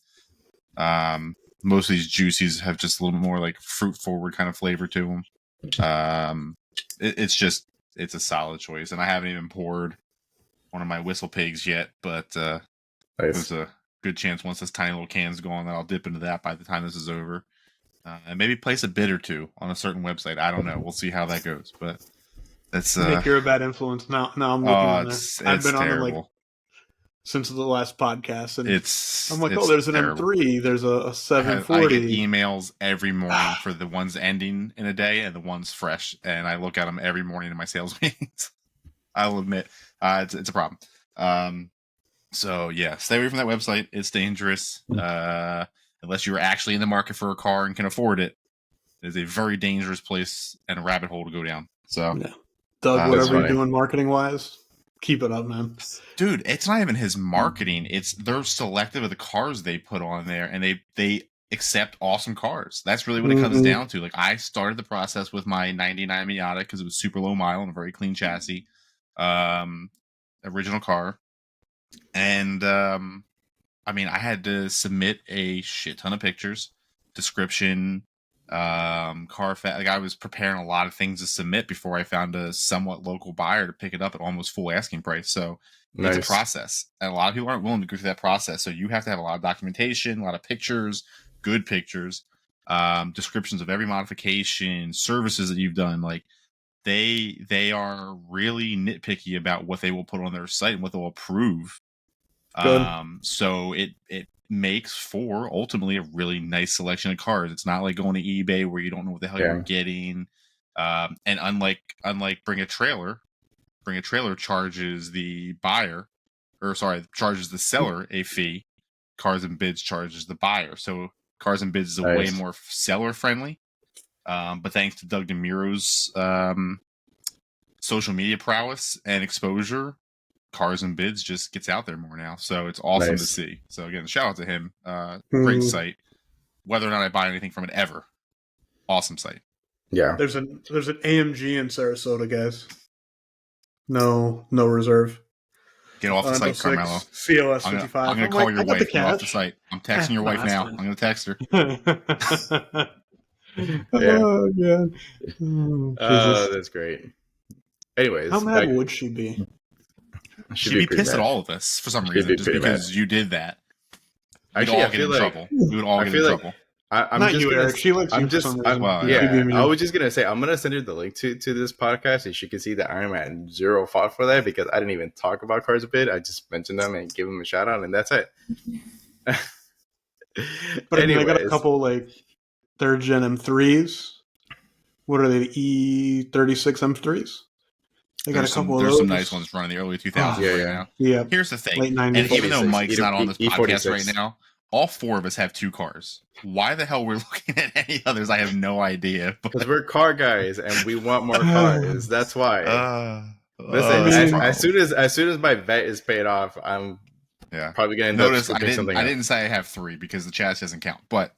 most of these juicies have just a little bit more like fruit-forward kind of flavor to them. It's a solid choice, and I haven't even poured one of my Whistle Pigs yet, but there's a good chance once this tiny little can's gone that I'll dip into that by the time this is over. And maybe place a bid or two on a certain website. I don't know. We'll see how that goes. But that's Nick, you're a bad influence. Now I'm looking on there. I've been on them since the last podcast, and I'm like, there's an terrible. M3, there's a 740. I get emails every morning for the ones ending in a day and the ones fresh, and I look at them every morning in my sales meetings. I'll admit, it's a problem. So yeah, stay away from that website. It's dangerous. Unless you're actually in the market for a car and can afford it, it is a very dangerous place and a rabbit hole to go down. So, yeah. Doug, whatever you're doing marketing wise, keep it up, man. Dude, it's not even his marketing. They're selective of the cars they put on there, and they accept awesome cars. That's really what it comes down to. Like, I started the process with my 99 Miata because it was super low mile and a very clean chassis, original car. And, I mean, I had to submit a shit ton of pictures, description, Carfax. Like, I was preparing a lot of things to submit before I found a somewhat local buyer to pick it up at almost full asking price. So it's a process, and a lot of people aren't willing to go through that process. So you have to have a lot of documentation, a lot of pictures, good pictures, descriptions of every modification, services that you've done. Like, they are really nitpicky about what they will put on their site and what they'll approve. So it makes for ultimately a really nice selection of cars. It's not like going to eBay where you don't know what the hell you're getting. And unlike Bring a Trailer charges the charges the seller a fee. Cars and Bids charges the buyer. So Cars and Bids is way more seller friendly. But thanks to Doug DeMuro's social media prowess and exposure, Cars and Bids just gets out there more now. So it's awesome to see. So again, shout out to him. Great site. Whether or not I buy anything from it ever, awesome site. Yeah. There's an AMG in Sarasota, guys. No reserve. Get off the site, Carmelo. COS 55. I'm going to call your wife. Get off the site. I'm texting your wife now. I'm going to text her. Oh, God. Oh, that's great. Anyways. How mad would she be? She'd be pissed at all of us for some reason, just because you did that. We'd all get in trouble. We would all get in trouble. I'm not you, Eric. She likes you for some reason. I was just going to say, I'm going to send her the link to this podcast, and she can see that I'm at zero fault for that, because I didn't even talk about cars a bit. I just mentioned them and give them a shout out, and that's it. But I got a couple like third gen M3s. What are they? The E36 M3s? They got a couple of those. There's some nice ones running the early 2000s right now. Yeah. Here's the thing. Late 90s. And even though Mike's not on this podcast right now, all four of us have two cars. Why the hell we're looking at any others, I have no idea. Because we're car guys and we want more cars. That's why. Listen, as soon as my vet is paid off, I'm probably going to notice. I didn't say I have three because the chassis doesn't count, but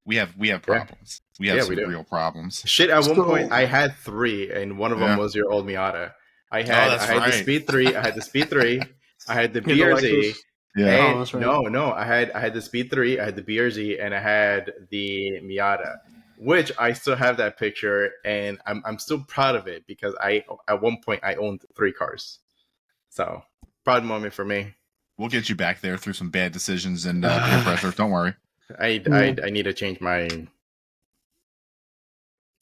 we have problems. We have some real problems. Shit, at one point I had three, and one of them was your old Miata. I had the Speed 3. I had the Speed 3. I had the BRZ. Yeah. No. I had the Speed 3. I had the BRZ, and I had the Miata, which I still have that picture, and I'm still proud of it because at one point I owned 3 cars. So proud moment for me. We'll get you back there through some bad decisions and peer pressure. Don't worry. I need to change my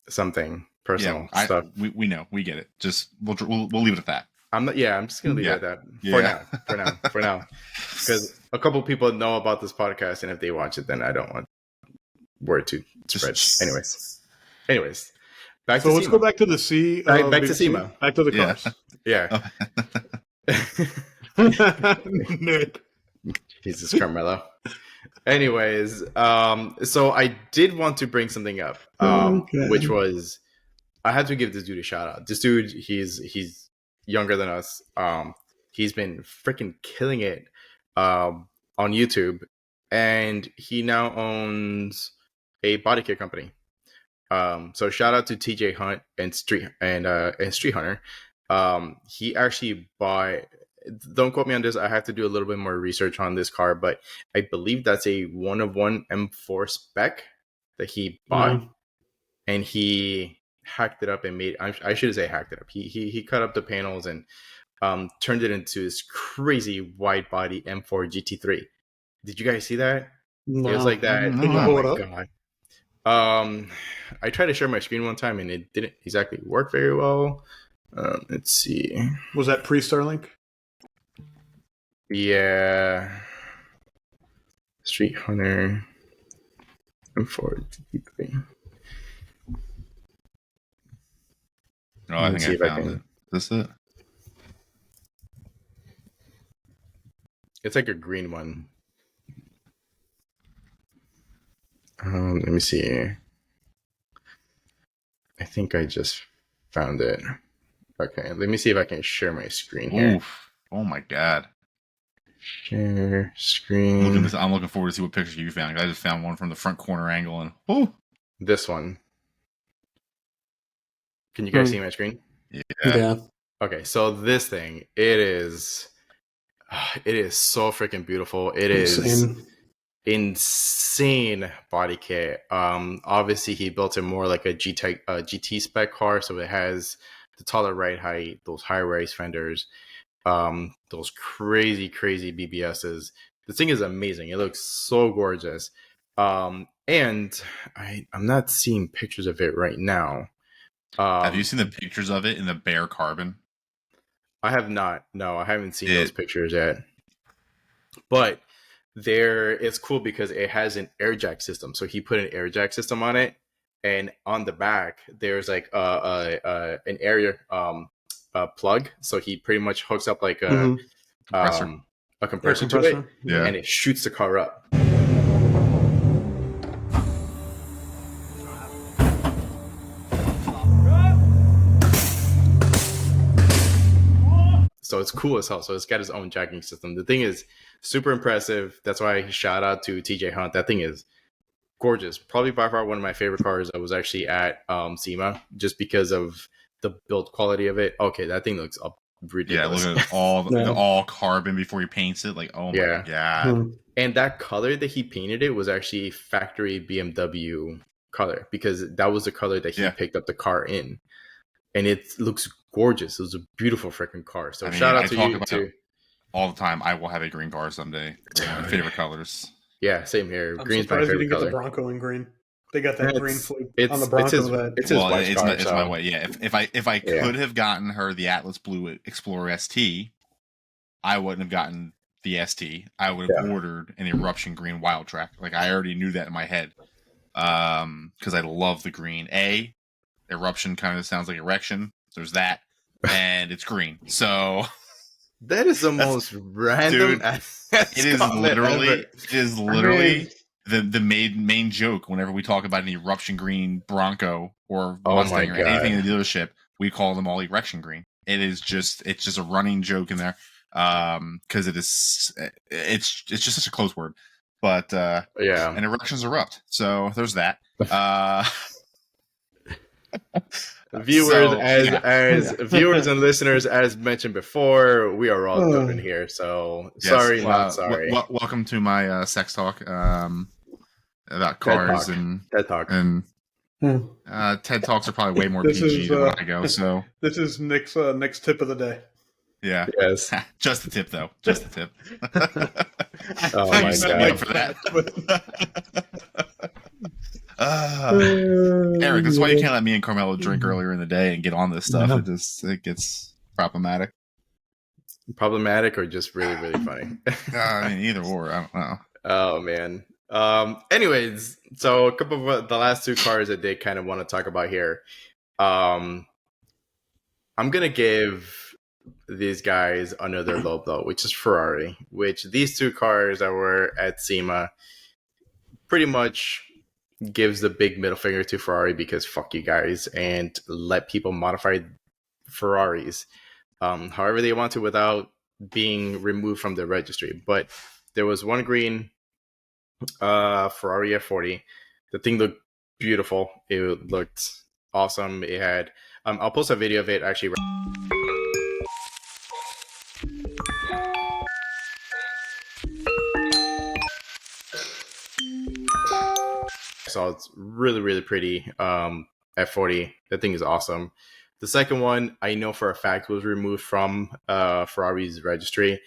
something personal stuff. We know, we get it. Just we'll leave it at that. I'm just gonna leave it at that for now, because a couple people know about this podcast, and if they watch it, then I don't want word to spread. Anyways, back to SEMA. Let's go back to the C. Back to SEMA. Back to the cars. Yeah. Nick. Jesus, Carmelo. Anyways, so I did want to bring something up, which was I had to give this dude a shout out. This dude, he's younger than us. He's been freaking killing it on YouTube, and he now owns a body kit company. So shout out to TJ Hunt and Street Hunter. He actually bought. Don't quote me on this. I have to do a little bit more research on this car, but I believe that's a 1-of-1 M4 spec that he bought, and he hacked it up and made. I should say hacked it up. He cut up the panels and turned it into this crazy wide body M4 GT3. Did you guys see that? No. It was like that. Can you pull it up? God. I tried to share my screen one time and it didn't exactly work very well. Let's see. Was that pre-Starlink? Yeah. Street Hunter M4 GT3. Oh, I think I found it. Is this it? It's like a green one. Let me see. I think I just found it. Okay, let me see if I can share my screen here. Oof. Oh my god. Share screen. I'm looking forward to see what picture you found. I just found one from the front corner angle and this one. Can you guys see my screen? Yeah. Okay, so this thing, it is so freaking beautiful. It is insane body kit. Obviously he built it more like a GT spec car, so it has the taller ride height, those high race fenders, those crazy BBSs. This thing is amazing. It looks so gorgeous. And I'm not seeing pictures of it right now. Have you seen the pictures of it in the bare carbon? I have not. No, I haven't seen those pictures yet. But it's cool because it has an air jack system. So he put an air jack system on it, and on the back there's like an area plug. So he pretty much hooks up like a compressor to it, and it shoots the car up. So it's cool as hell. So it's got its own jacking system. The thing is super impressive. That's why I shout out to TJ Hunt. That thing is gorgeous. Probably by far one of my favorite cars. I was actually at SEMA just because of the build quality of it. Okay, that thing looks ridiculous. Yeah, look at all carbon before he paints it. Like, oh my god. And that color that he painted it was actually factory BMW color, because that was the color that he picked up the car in. And it looks gorgeous. It was a beautiful freaking car. So shout out to you too. All the time. I will have a green car someday. One of my favorite colors. Yeah, same here. I'm Green's my surprised favorite you didn't color. get the Bronco in green. They got that green flake on the Bronco. It's my way. Yeah, if I could have gotten her the Atlas Blue Explorer ST, I wouldn't have gotten the ST. I would have ordered an Eruption Green Wild Track. Like, I already knew that in my head, because I love the green. Eruption kind of sounds like erection. There's that, and it's green. So that is the most random. Dude, it is literally the main joke whenever we talk about an Eruption Green Bronco or Mustang or anything in the dealership. We call them all Erection Green. It's just a running joke in there, because it's just such a close word. But and erections erupt. So there's that. Viewers viewers and listeners, as mentioned before, we are all done in here. So sorry, not sorry. Welcome to my sex talk about cars and TED Talk. And TED Talks are probably way more PG than when I go. So this is Nick's tip of the day. Yeah. Yes. Just the tip, though. Just the tip. Oh my god! For that. Eric, that's why you can't let me and Carmelo drink earlier in the day and get on this stuff. It gets problematic. Problematic or just really, really funny? I mean, either or. I don't know. Oh man. Anyways, so a couple of the last two cars that they kind of want to talk about here. I'm gonna give these guys another low blow, which is Ferrari. Which these two cars that were at SEMA pretty much gives the big middle finger to Ferrari, because fuck you guys, and let people modify Ferraris however they want to without being removed from the registry. But there was one green, Ferrari F40. The thing looked beautiful. It looked awesome. It had. I'll post a video of it actually. So it's really, really pretty. F40. That thing is awesome. The second one, I know for a fact, was removed from Ferrari's registry.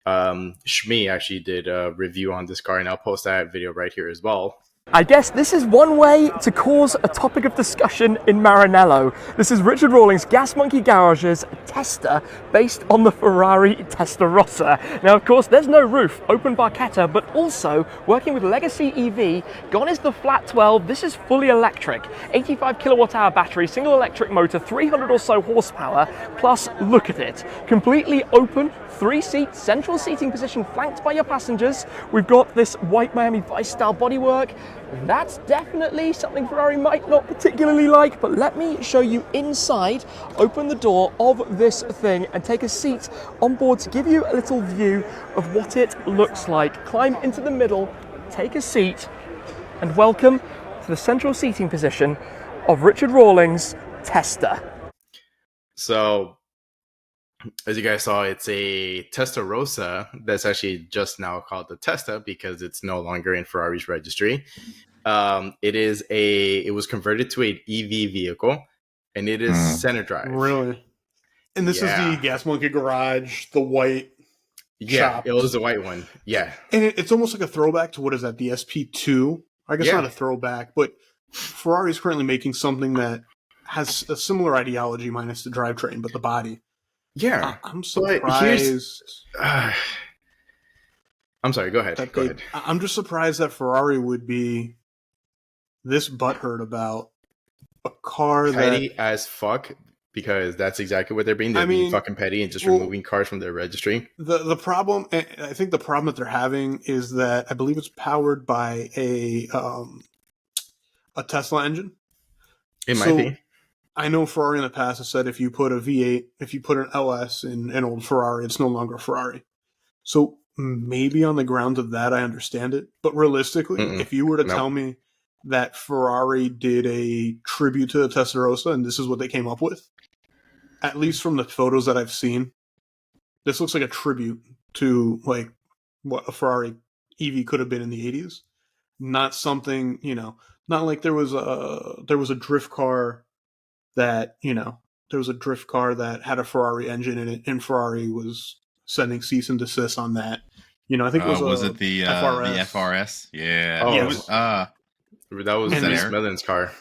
Shmi actually did a review on this car, and I'll post that video right here as well. I guess this is one way to cause a topic of discussion in Maranello. This is Richard Rawlings' Gas Monkey Garage's Testa, based on the Ferrari Testarossa. Now, of course, there's no roof, open barchetta, but also working with Legacy EV. Gone is the flat 12. This is fully electric, 85 kilowatt hour battery, single electric motor, 300 or so horsepower. Plus, look at it, completely open, 3-seat central seating position flanked by your passengers. We've got this white Miami Vice style bodywork. That's definitely something Ferrari might not particularly like, but let me show you inside. Open the door of this thing and take a seat on board to give you a little view of what it looks like. Climb into the middle, take a seat, and welcome to the central seating position of Richard Rawlings' Testa. So, as you guys saw, it's a Testarossa that's actually just now called the Testa because it's no longer in Ferrari's registry. It was converted to an EV vehicle, and it is center drive. Really? And this is the Gas Monkey Garage, the white shop. It was the white one. Yeah. And it's almost like a throwback to, what is that, the SP2? I guess not a throwback, but Ferrari is currently making something that has a similar ideology minus the drivetrain, but the body. Yeah. I'm surprised. I'm sorry, go ahead. I'm just surprised that Ferrari would be this butthurt about a car petty as fuck, because that's exactly what they're being. They're being fucking petty and just removing cars from their registry. The problem, I think the problem that they're having is that I believe it's powered by a Tesla engine. It might be. I know Ferrari in the past has said if you put a V8, if you put an LS in an old Ferrari, it's no longer a Ferrari. So maybe on the grounds of that, I understand it. But realistically, if you were to tell me that Ferrari did a tribute to the Testarossa and this is what they came up with, at least from the photos that I've seen, this looks like a tribute to like what a Ferrari EV could have been in the 80s. Not something, not like there was a drift car that, there was a drift car that had a Ferrari engine in it, and Ferrari was sending cease and desist on that. I think it was it the FRS? The FRS? Yeah. Oh, yes. That was Reese Millen's car.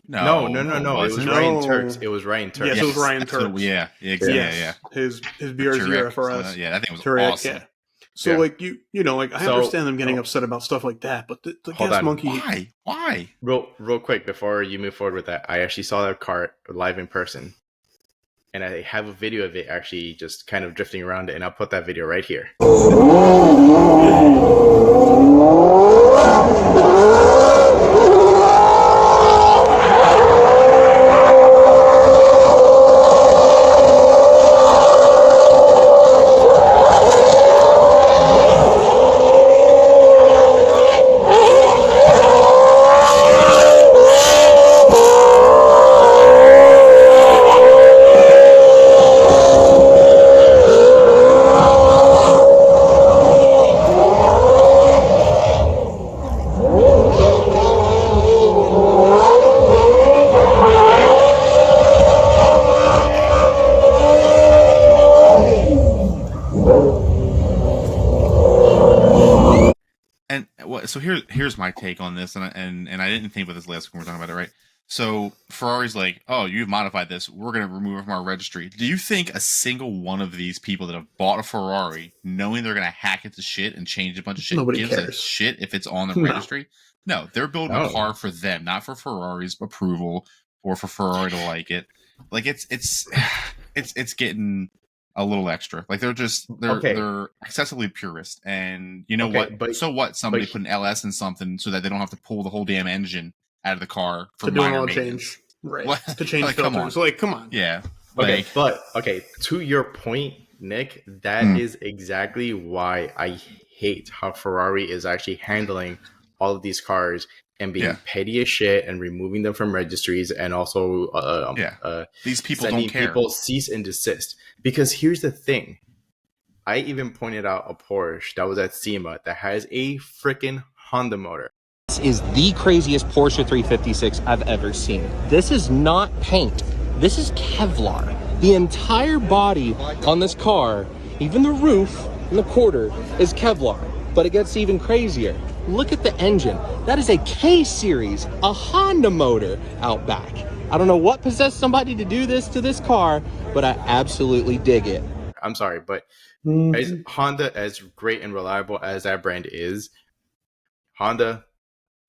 No. It was Ryan Turks. It was Ryan Turks. Yes, it was Ryan Turks. Yeah, exactly. His BRZ FRS. That thing was Turek, awesome. Yeah. So I understand them getting upset about stuff like that, but the Gas Monkey. Why? Real quick before you move forward with that, I actually saw that car live in person, and I have a video of it actually just kind of drifting around it, and I'll put that video right here. So here's my take on this, and I didn't think about this last week when we were talking about it, right? So Ferrari's like, oh, you've modified this, we're going to remove it from our registry. Do you think a single one of these people that have bought a Ferrari, knowing they're going to hack it to shit and change a bunch of shit, gives a shit if it's on the registry? No, they're building a car for them, not for Ferrari's approval or for Ferrari to like it. Like it's getting a little extra. Like they're excessively purist, and you know what? But so what? Somebody put an LS in something so that they don't have to pull the whole damn engine out of the car for minor change, right? To change filters. Come on. Yeah. To your point, Nick, that is exactly why I hate how Ferrari is actually handling all of these cars and being petty as shit and removing them from registries, and also these people sending don't care. people cease and desist. Because here's the thing. I even pointed out a Porsche that was at SEMA that has a freaking Honda motor. This is the craziest Porsche 356 I've ever seen. This is not paint. This is Kevlar. The entire body on this car, even the roof and the quarter, is Kevlar. But it gets even crazier. Look at the engine. That is a K-Series, a Honda motor out back. I don't know what possessed somebody to do this to this car, but I absolutely dig it. I'm sorry, but as Honda, as great and reliable as that brand is, Honda,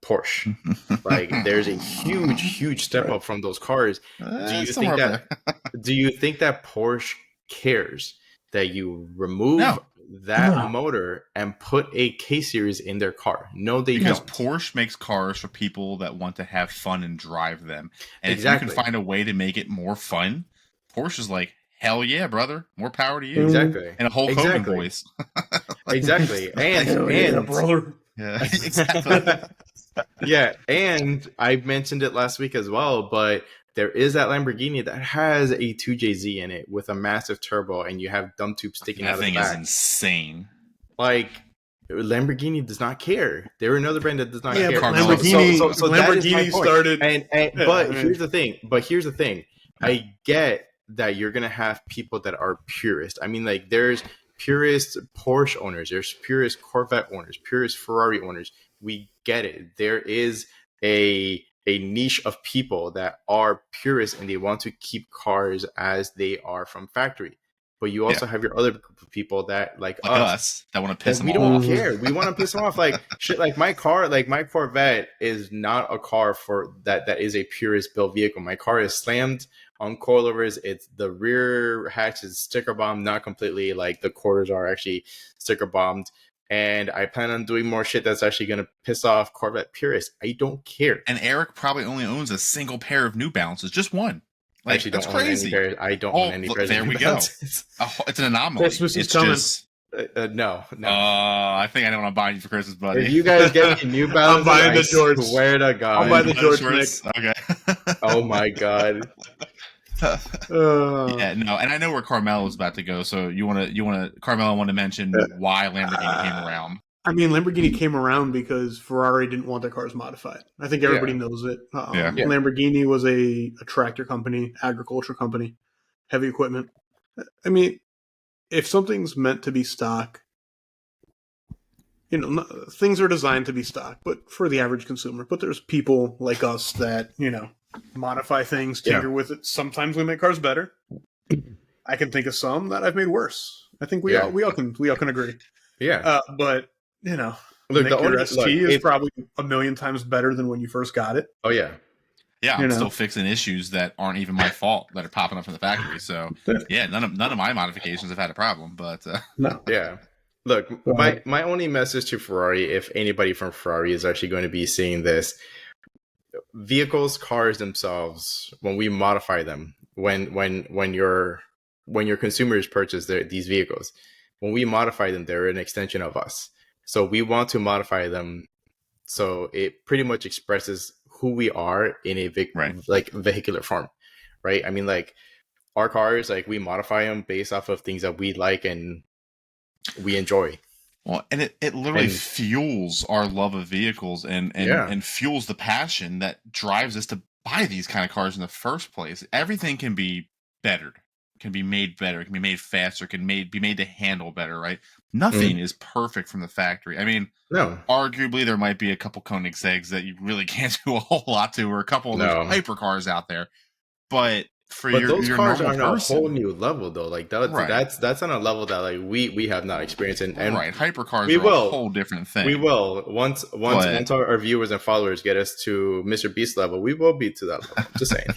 Porsche, like there's a huge step up from those cars. Do you think that Porsche cares that you remove that motor and put a K-Series in their car? No, they don't. Because Porsche makes cars for people that want to have fun and drive them. And if you can find a way to make it more fun, Porsche is like, hell yeah, brother. More power to you. Exactly. And a Hulk Hogan voice. Exactly. And brother. Yeah, exactly. Yeah, and I mentioned it last week as well, but there is that Lamborghini that has a 2JZ in it with a massive turbo, and you have dump tubes sticking out of the back. That thing is insane. Like, Lamborghini does not care. They're another brand that does not care. Lamborghini started. But here's the thing. I get that you're gonna have people that are purist. I mean, like, there's purist Porsche owners, there's purist Corvette owners, purist Ferrari owners. We get it. There is a niche of people that are purists and they want to keep cars as they are from factory. But you also have your other group of people that like us that want to piss them off. We don't care. We want to piss them off. Like shit. Like my car, like my Corvette is not a car for that. That is a purist built vehicle. My car is slammed on coilovers. It's the rear hatch is sticker bombed, not completely. Like the quarters are actually sticker bombed. And I plan on doing more shit that's actually going to piss off Corvette purists. I don't care. And Eric probably only owns a single pair of New Balances, just one. Like, I actually don't own any pairs. I don't own any pairs. There we go. It's an anomaly. Christmas is coming. Just, no. I think I know what I'm buying you for Christmas, buddy. If you guys get me New Balances, I'm buying the George. Swear to God. I'll buy the George Nick. Okay. Oh my God. Yeah, no, and I know where Carmelo is about to go. So Carmelo want to mention why Lamborghini came around. I mean, Lamborghini came around because Ferrari didn't want their cars modified. I think everybody knows it. Lamborghini was a tractor company, agriculture company, heavy equipment. I mean, if something's meant to be stock, things are designed to be stock, but for the average consumer. But there's people like us that, modify things, tinker with it. Sometimes we make cars better. I can think of some that I've made worse. I think we all can agree. Yeah. But look, your ST is probably a million times better than when you first got it. Oh yeah. Yeah, I'm still fixing issues that aren't even my fault that are popping up from the factory. So yeah, none of my modifications have had a problem. But no. Yeah. Look, my only message to Ferrari, if anybody from Ferrari is actually going to be seeing this, vehicles, cars themselves, when we modify them, when your consumers purchase these vehicles, when we modify them, they're an extension of us. So we want to modify them so it pretty much expresses who we are in a vehicular form, right? I mean, like our cars, like we modify them based off of things that we like and we enjoy. Well, and it literally fuels our love of vehicles and fuels the passion that drives us to buy these kind of cars in the first place. Everything can be bettered, can be made better, can be made faster, can be made to handle better, right? Nothing is perfect from the factory. I mean, arguably there might be a couple Koenigsegg's that you really can't do a whole lot to, or a couple of those hypercars out there. But those cars are on a person, whole new level, though. Like that's on a level that like we have not experienced, and hypercars are a whole different thing. We will once our viewers and followers get us to Mr. Beast level, we will be to that level. Just saying.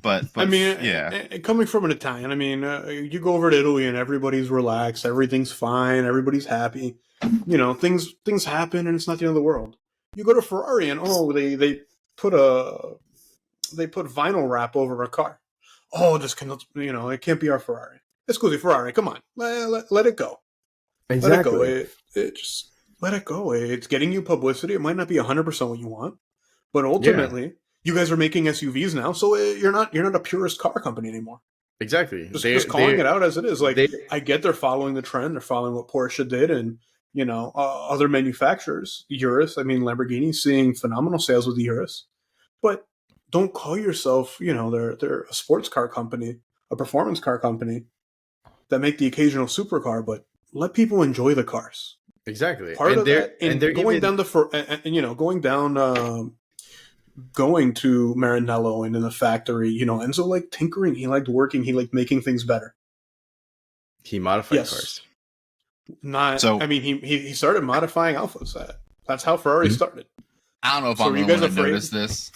but I mean, coming from an Italian, I mean, you go over to Italy and everybody's relaxed, everything's fine, everybody's happy. Things happen, and it's not the end of the world. You go to Ferrari and they put vinyl wrap over a car. Oh, it can't be our Ferrari. Excuse me, Ferrari, come on. Let it go. Exactly. Let it go. It just let it go. It's getting you publicity. It might not be 100% what you want, but ultimately, you guys are making SUVs now, so you're not a purist car company anymore. Exactly. Just calling it out as it is. Like, they, I get they're following the trend. They're following what Porsche did, and other manufacturers. Urus, I mean Lamborghini, seeing phenomenal sales with the Urus, but don't call yourself. They're a sports car company, a performance car company that make the occasional supercar, but let people enjoy the cars. Exactly. Part of that, and they're going down going to Maranello and in the factory, Enzo liked tinkering. He liked working. He liked making things better. He modified cars. I mean, he started modifying Alphas. That's how Ferrari started. I don't know if I'm the one that noticed this,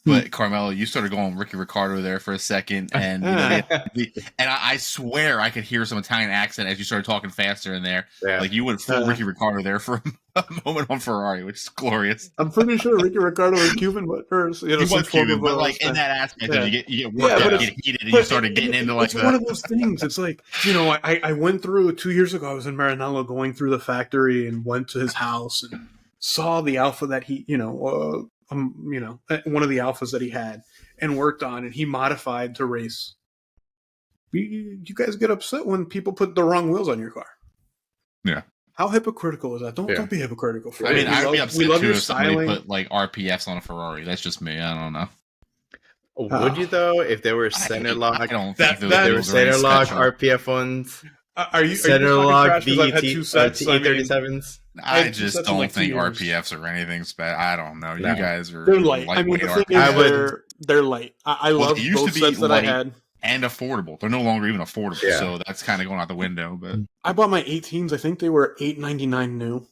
but Carmelo, you started going Ricky Ricardo there for a second, and I swear I could hear some Italian accent as you started talking faster in there. Yeah. Like you went full Ricky Ricardo there for a moment on Ferrari, which is glorious. I'm pretty sure Ricky Ricardo is Cuban, but he was Cuban, but like in that aspect, you get worked up, get heated, and you started getting into like one of those things. It's like I went through 2 years ago. I was in Maranello, going through the factory, and went to his house and saw the Alpha that he one of the Alphas that he had and worked on, and he modified to race. You guys get upset when people put the wrong wheels on your car. Yeah. How hypocritical is that? Don't be hypocritical. I mean, I'd be upset too if somebody put like RPFs on a Ferrari. That's just me. I don't know. Would you though, if they were center lock? I don't think they were center lock RPF ones. Are you center lock VET E37s? I just don't think RPFs are anything special. I don't know. You guys are. They're light. I mean, the thing is, they're light. I love both sets that I had. And affordable. They're no longer even affordable, so that's kind of going out the window. But I bought my 18s. I think they were $899 new.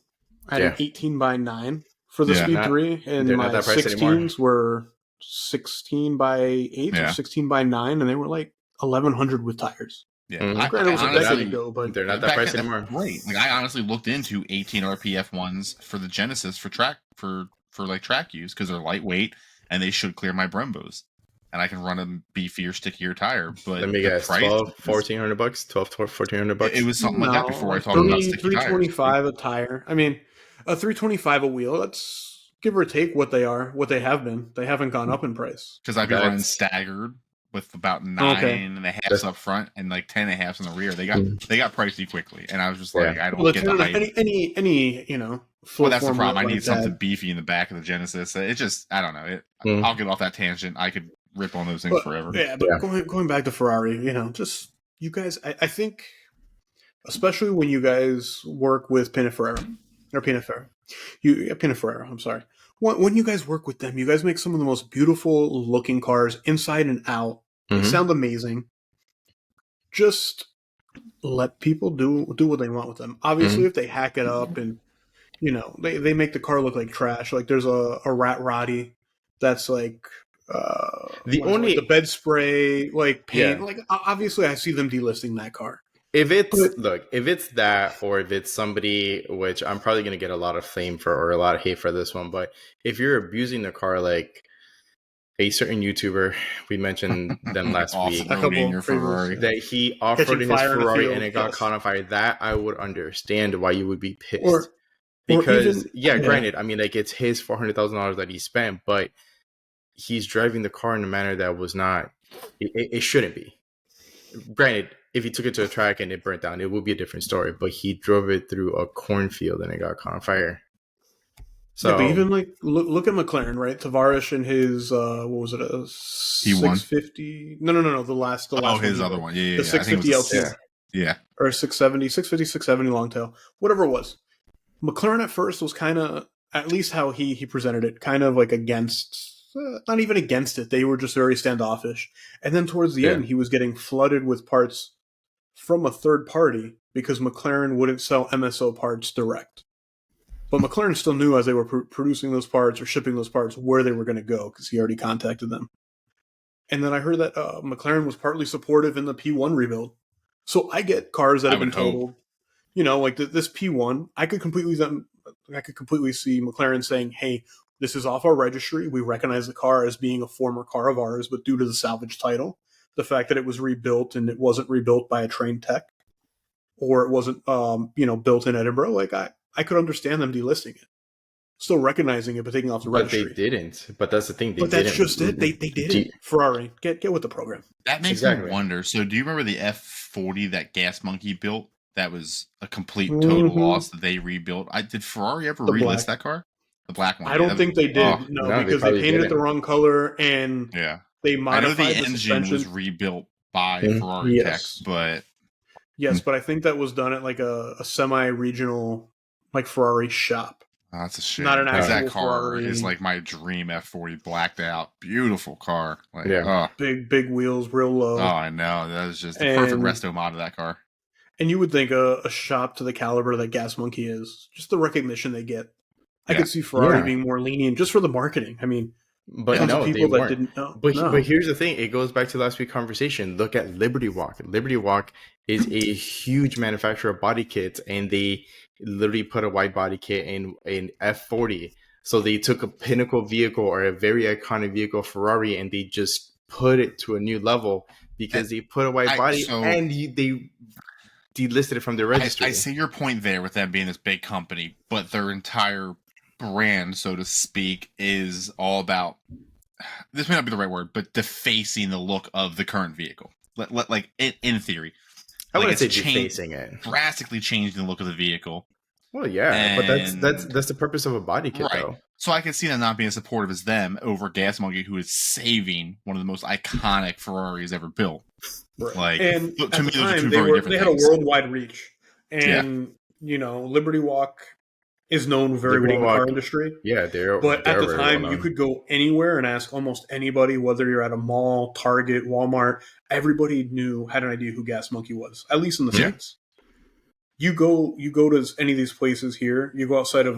I had an 18x9 for the Speed 3, and my 16s were 16x8 or 16x9, and they were like $1,100 with tires. Yeah, granted, it was a decade ago, but they're not that price anymore. Great. Like I honestly looked into 18 RPF ones for the Genesis for track use because they're lightweight and they should clear my Brembos. And I can run a beefier, stickier tire. But let me guess, $1,400, $1,200-$1,400. It was something like that before I talked about sticky tires. $325 a tire. I mean, a $325 a wheel. That's give or take what they are, what they have been. They haven't gone up in price. Because I've been running staggered with about 9.5 up front and like 10.5 in the rear. They got pricey quickly, and I was just like, I don't get the hype. Any well, that's the problem. I need something beefy in the back of the Genesis. It just, I don't know. I'll get off that tangent. I could rip on those things forever. Yeah, but going back to Ferrari, just you guys, I think, especially when you guys work with Pininfarina, I'm sorry. When you guys work with them, you guys make some of the most beautiful looking cars inside and out. They sound amazing. Just let people do what they want with them. Obviously, if they hack it up and they make the car look like trash, like there's a Rat Roddy that's like. The bed spray, like paint, like obviously I see them delisting that car. If it's that, or if it's somebody, which I'm probably going to get a lot of flame for or a lot of hate for this one, but if you're abusing the car like a certain YouTuber, we mentioned them last week, that he off-roaded his Ferrari and it got caught on fire, that I would understand why you would be pissed. Because granted, I mean, like it's his $400,000 that he spent, but he's driving the car in a manner that was not, it shouldn't be. Granted, if he took it to a track and it burnt down, it would be a different story, but he drove it through a cornfield and it got caught on fire. So but even like, look at McLaren, right? Tavares and his, what was it? A 650? No. The last his other one. Yeah. The 650 LT. Yeah. Or 650, long tail. Whatever it was. McLaren at first was kind of, at least how he presented it, kind of like against, not even against it. They were just very standoffish. And then towards the end, he was getting flooded with parts from a third party because McLaren wouldn't sell MSO parts direct. But McLaren still knew as they were producing those parts or shipping those parts where they were going to go because he already contacted them. And then I heard that McLaren was partly supportive in the P1 rebuild. So I get cars that have been totaled. Like this P1, I could completely see McLaren saying, hey, this is off our registry. We recognize the car as being a former car of ours, but due to the salvage title, the fact that it was rebuilt and it wasn't rebuilt by a trained tech, or it wasn't, built in Edinburgh, like I could understand them delisting it, still recognizing it, but taking off the registry. But they didn't. But that's the thing. But that's just it. They didn't. Ferrari, get with the program. That makes me wonder. So, do you remember the F40 that Gas Monkey built? That was a complete total loss that they rebuilt. Did Ferrari ever relist that car? The black one. I don't think they did. Because they painted it the wrong color and they modified I know the engine suspension. was rebuilt by Ferrari techs, but but I think that was done at like a semi-regional like Ferrari shop. Oh, that's a shame. Not an actual that car Ferrari. Is like my dream F40, blacked out, beautiful car. Like, big wheels, real low. Oh, I know. That was just the perfect resto mod of that car. And you would think a shop to the caliber that Gas Monkey is, just the recognition they get. I could see Ferrari being more lenient just for the marketing. I mean, but no, people they that didn't know. But here's the thing: it goes back to last week's conversation. Look at Liberty Walk. Liberty Walk is a huge manufacturer of body kits, and they literally put a white body kit in F40. So they took a pinnacle vehicle or a very iconic vehicle, Ferrari, and they just put it to a new level because they put a white body and they delisted it from their registry. I see your point there with them being this big company, but their entire brand, so to speak, is all about, this may not be the right word, but defacing the look of the current vehicle. Like in theory. I wouldn't say defacing it. Drastically changing the look of the vehicle. Well, yeah, but that's the purpose of a body kit, though. So I can see them not being as supportive as them over Gas Monkey, who is saving one of the most iconic Ferraris ever built. Right. Like, and to at me, the those are time, two very different they had things. a worldwide reach, and Liberty Walk is known very well in the car industry. Yeah, but at the time, you could go anywhere and ask almost anybody, whether you're at a mall, Target, Walmart. Everybody had an idea who Gas Monkey was, at least in the States. You go to any of these places here. You go outside of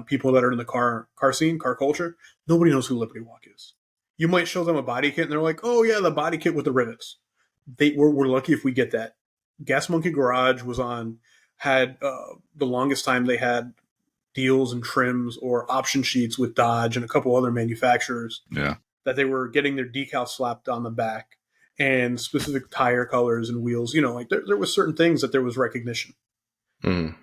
people that are in the car scene, car culture. Nobody knows who Liberty Walk is. You might show them a body kit, and they're like, "Oh yeah, the body kit with the rivets." We're lucky if we get that. Gas Monkey Garage had the longest time they had deals and trims or option sheets with Dodge and a couple other manufacturers. Yeah, that they were getting their decal slapped on the back and specific tire colors and wheels. Like there was certain things that there was recognition.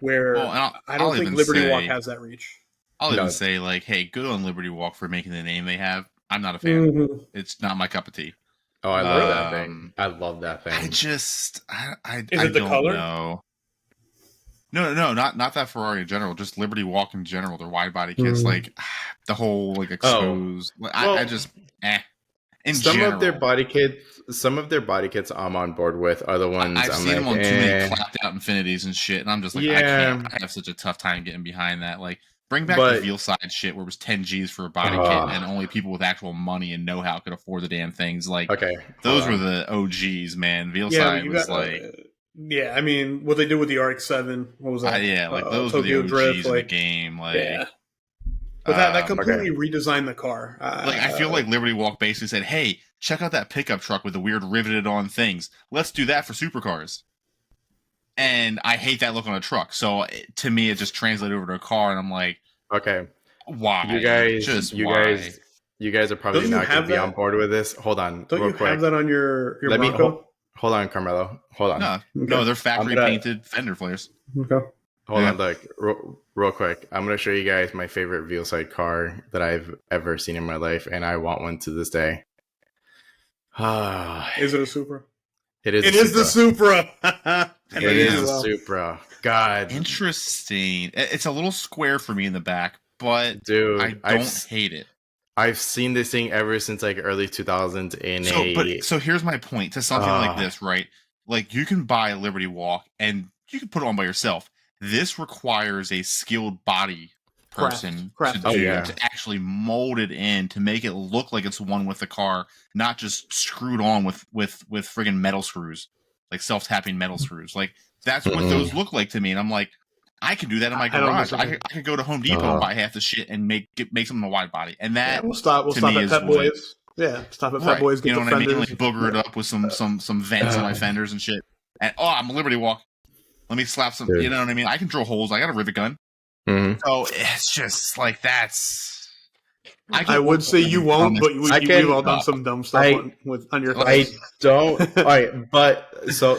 Where I don't think Liberty Walk has that reach. I'll even say, like, hey, good on Liberty Walk for making the name they have. I'm not a fan. It's not my cup of tea. Oh, I love that thing. I love that thing. I don't color? know. No, not that Ferrari in general. Just Liberty Walk in general. Their wide body kits, like the whole like exposed. I just In some general. of their body kits I'm on board with. Other ones I've seen them on too many clapped out Infinities and shit, and I'm just like, I have such a tough time getting behind that. Like, bring back the Veal side shit where it was 10 G's for a body kit, and only people with actual money and know-how could afford the damn things. Like, those were the OGs, man. Veal side was yeah, I mean, what they did with the RX-7, what was that? Like those were the OGs Drift, in the game. Like, but that completely redesigned the car. I feel like Liberty Walk basically said, "Hey, check out that pickup truck with the weird riveted-on things. Let's do that for supercars." And I hate that look on a truck. So to me, it just translated over to a car, and I'm like, okay, why? You guys are probably not going to be on board with this. Hold on, don't you have that on your Bronco? Hold on, Carmelo. Hold on. No, they're factory painted fender flares. Okay. Hold on, look, real quick. I'm going to show you guys my favorite Veal-side car that I've ever seen in my life, and I want one to this day. Is it a Supra? It is. It is the Supra. It is a Supra. God. Interesting. It's a little square for me in the back, but dude, I don't hate it. I've seen this thing ever since like early 2000s So here's my point to something like this, right? Like, you can buy a Liberty Walk and you can put it on by yourself. This requires a skilled body person to actually mold it in to make it look like it's one with the car, not just screwed on with friggin' metal screws, like self-tapping metal screws. Like, that's what those look like to me. And I'm like, I can do that in my garage. I could go to Home Depot and buy half the shit and make something a wide body. And that we'll stop at Pep Boys. Yeah, stop at Pep Boys. Get you know the what fenders. I mean? Like, booger it up with some vents on my fenders and shit. And I'm a Liberty Walk. Let me slap some. Dude. You know what I mean? I can drill holes. I got a rivet gun. Mm-hmm. So it's just like that's I would say you won't, but we've all done some dumb stuff on your I class. don't. All right, but so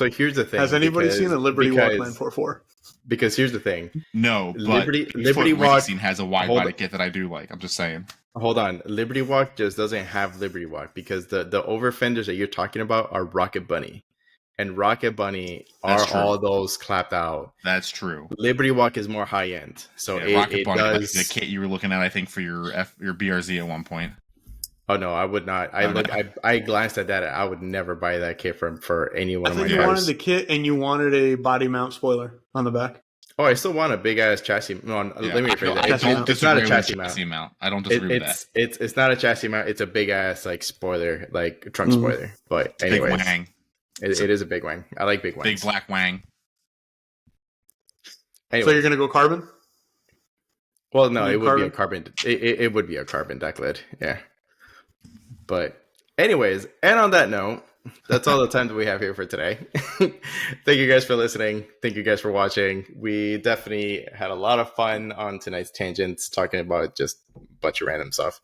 here's the thing. Has anybody seen a Liberty Walk 944? Because here's the thing. No, but Liberty Walk Racing has a wide body kit that I do like. I'm just saying. Hold on, Liberty Walk just doesn't have Liberty Walk because the over fenders that you're talking about are Rocket Bunny, and Rocket Bunny are all those clapped out. That's true. Liberty Walk is more high end, so Rocket Bunny does the kit you were looking at. I think for your BRZ at one point. Oh no, I would not. I glanced at that. I would never buy that kit for any one of my cars. You wanted the kit and you wanted a body mount spoiler on the back. Oh, I still want a big ass chassis. No, let me rephrase that. It's not a chassis mount. I don't disagree with that. It's not a chassis mount. It's a big ass like spoiler, like trunk spoiler. But anyway, big wang. It is a big wang. I like big wangs. Big black wang. Anyways. So you're gonna go carbon? Well, no, it would be a carbon. It would be a carbon deck lid. Yeah. But anyways, and on that note, that's all the time that we have here for today. Thank you guys for listening. Thank you guys for watching. We definitely had a lot of fun on tonight's tangents, talking about just a bunch of random stuff.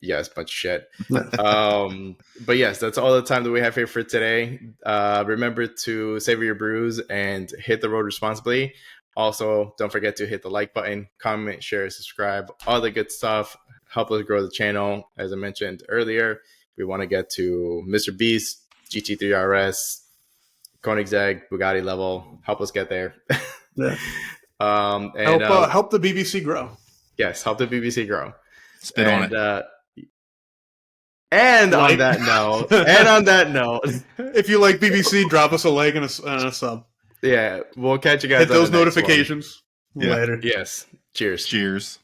Yes, bunch of shit. But yes, that's all the time that we have here for today. Remember to savor your brews and hit the road responsibly. Also, don't forget to hit the like button, comment, share, subscribe, all the good stuff. Help us grow the channel. As I mentioned earlier, we want to get to Mr. Beast, GT3 RS, Koenigsegg, Bugatti level. Help us get there. Yeah. Help the BBC grow. Yes, help the BBC grow. Spit on it. And on that note, if you like BBC, drop us a like and a sub. Yeah, we'll catch you guys. Hit those notifications. Later. Yes. Cheers. Cheers.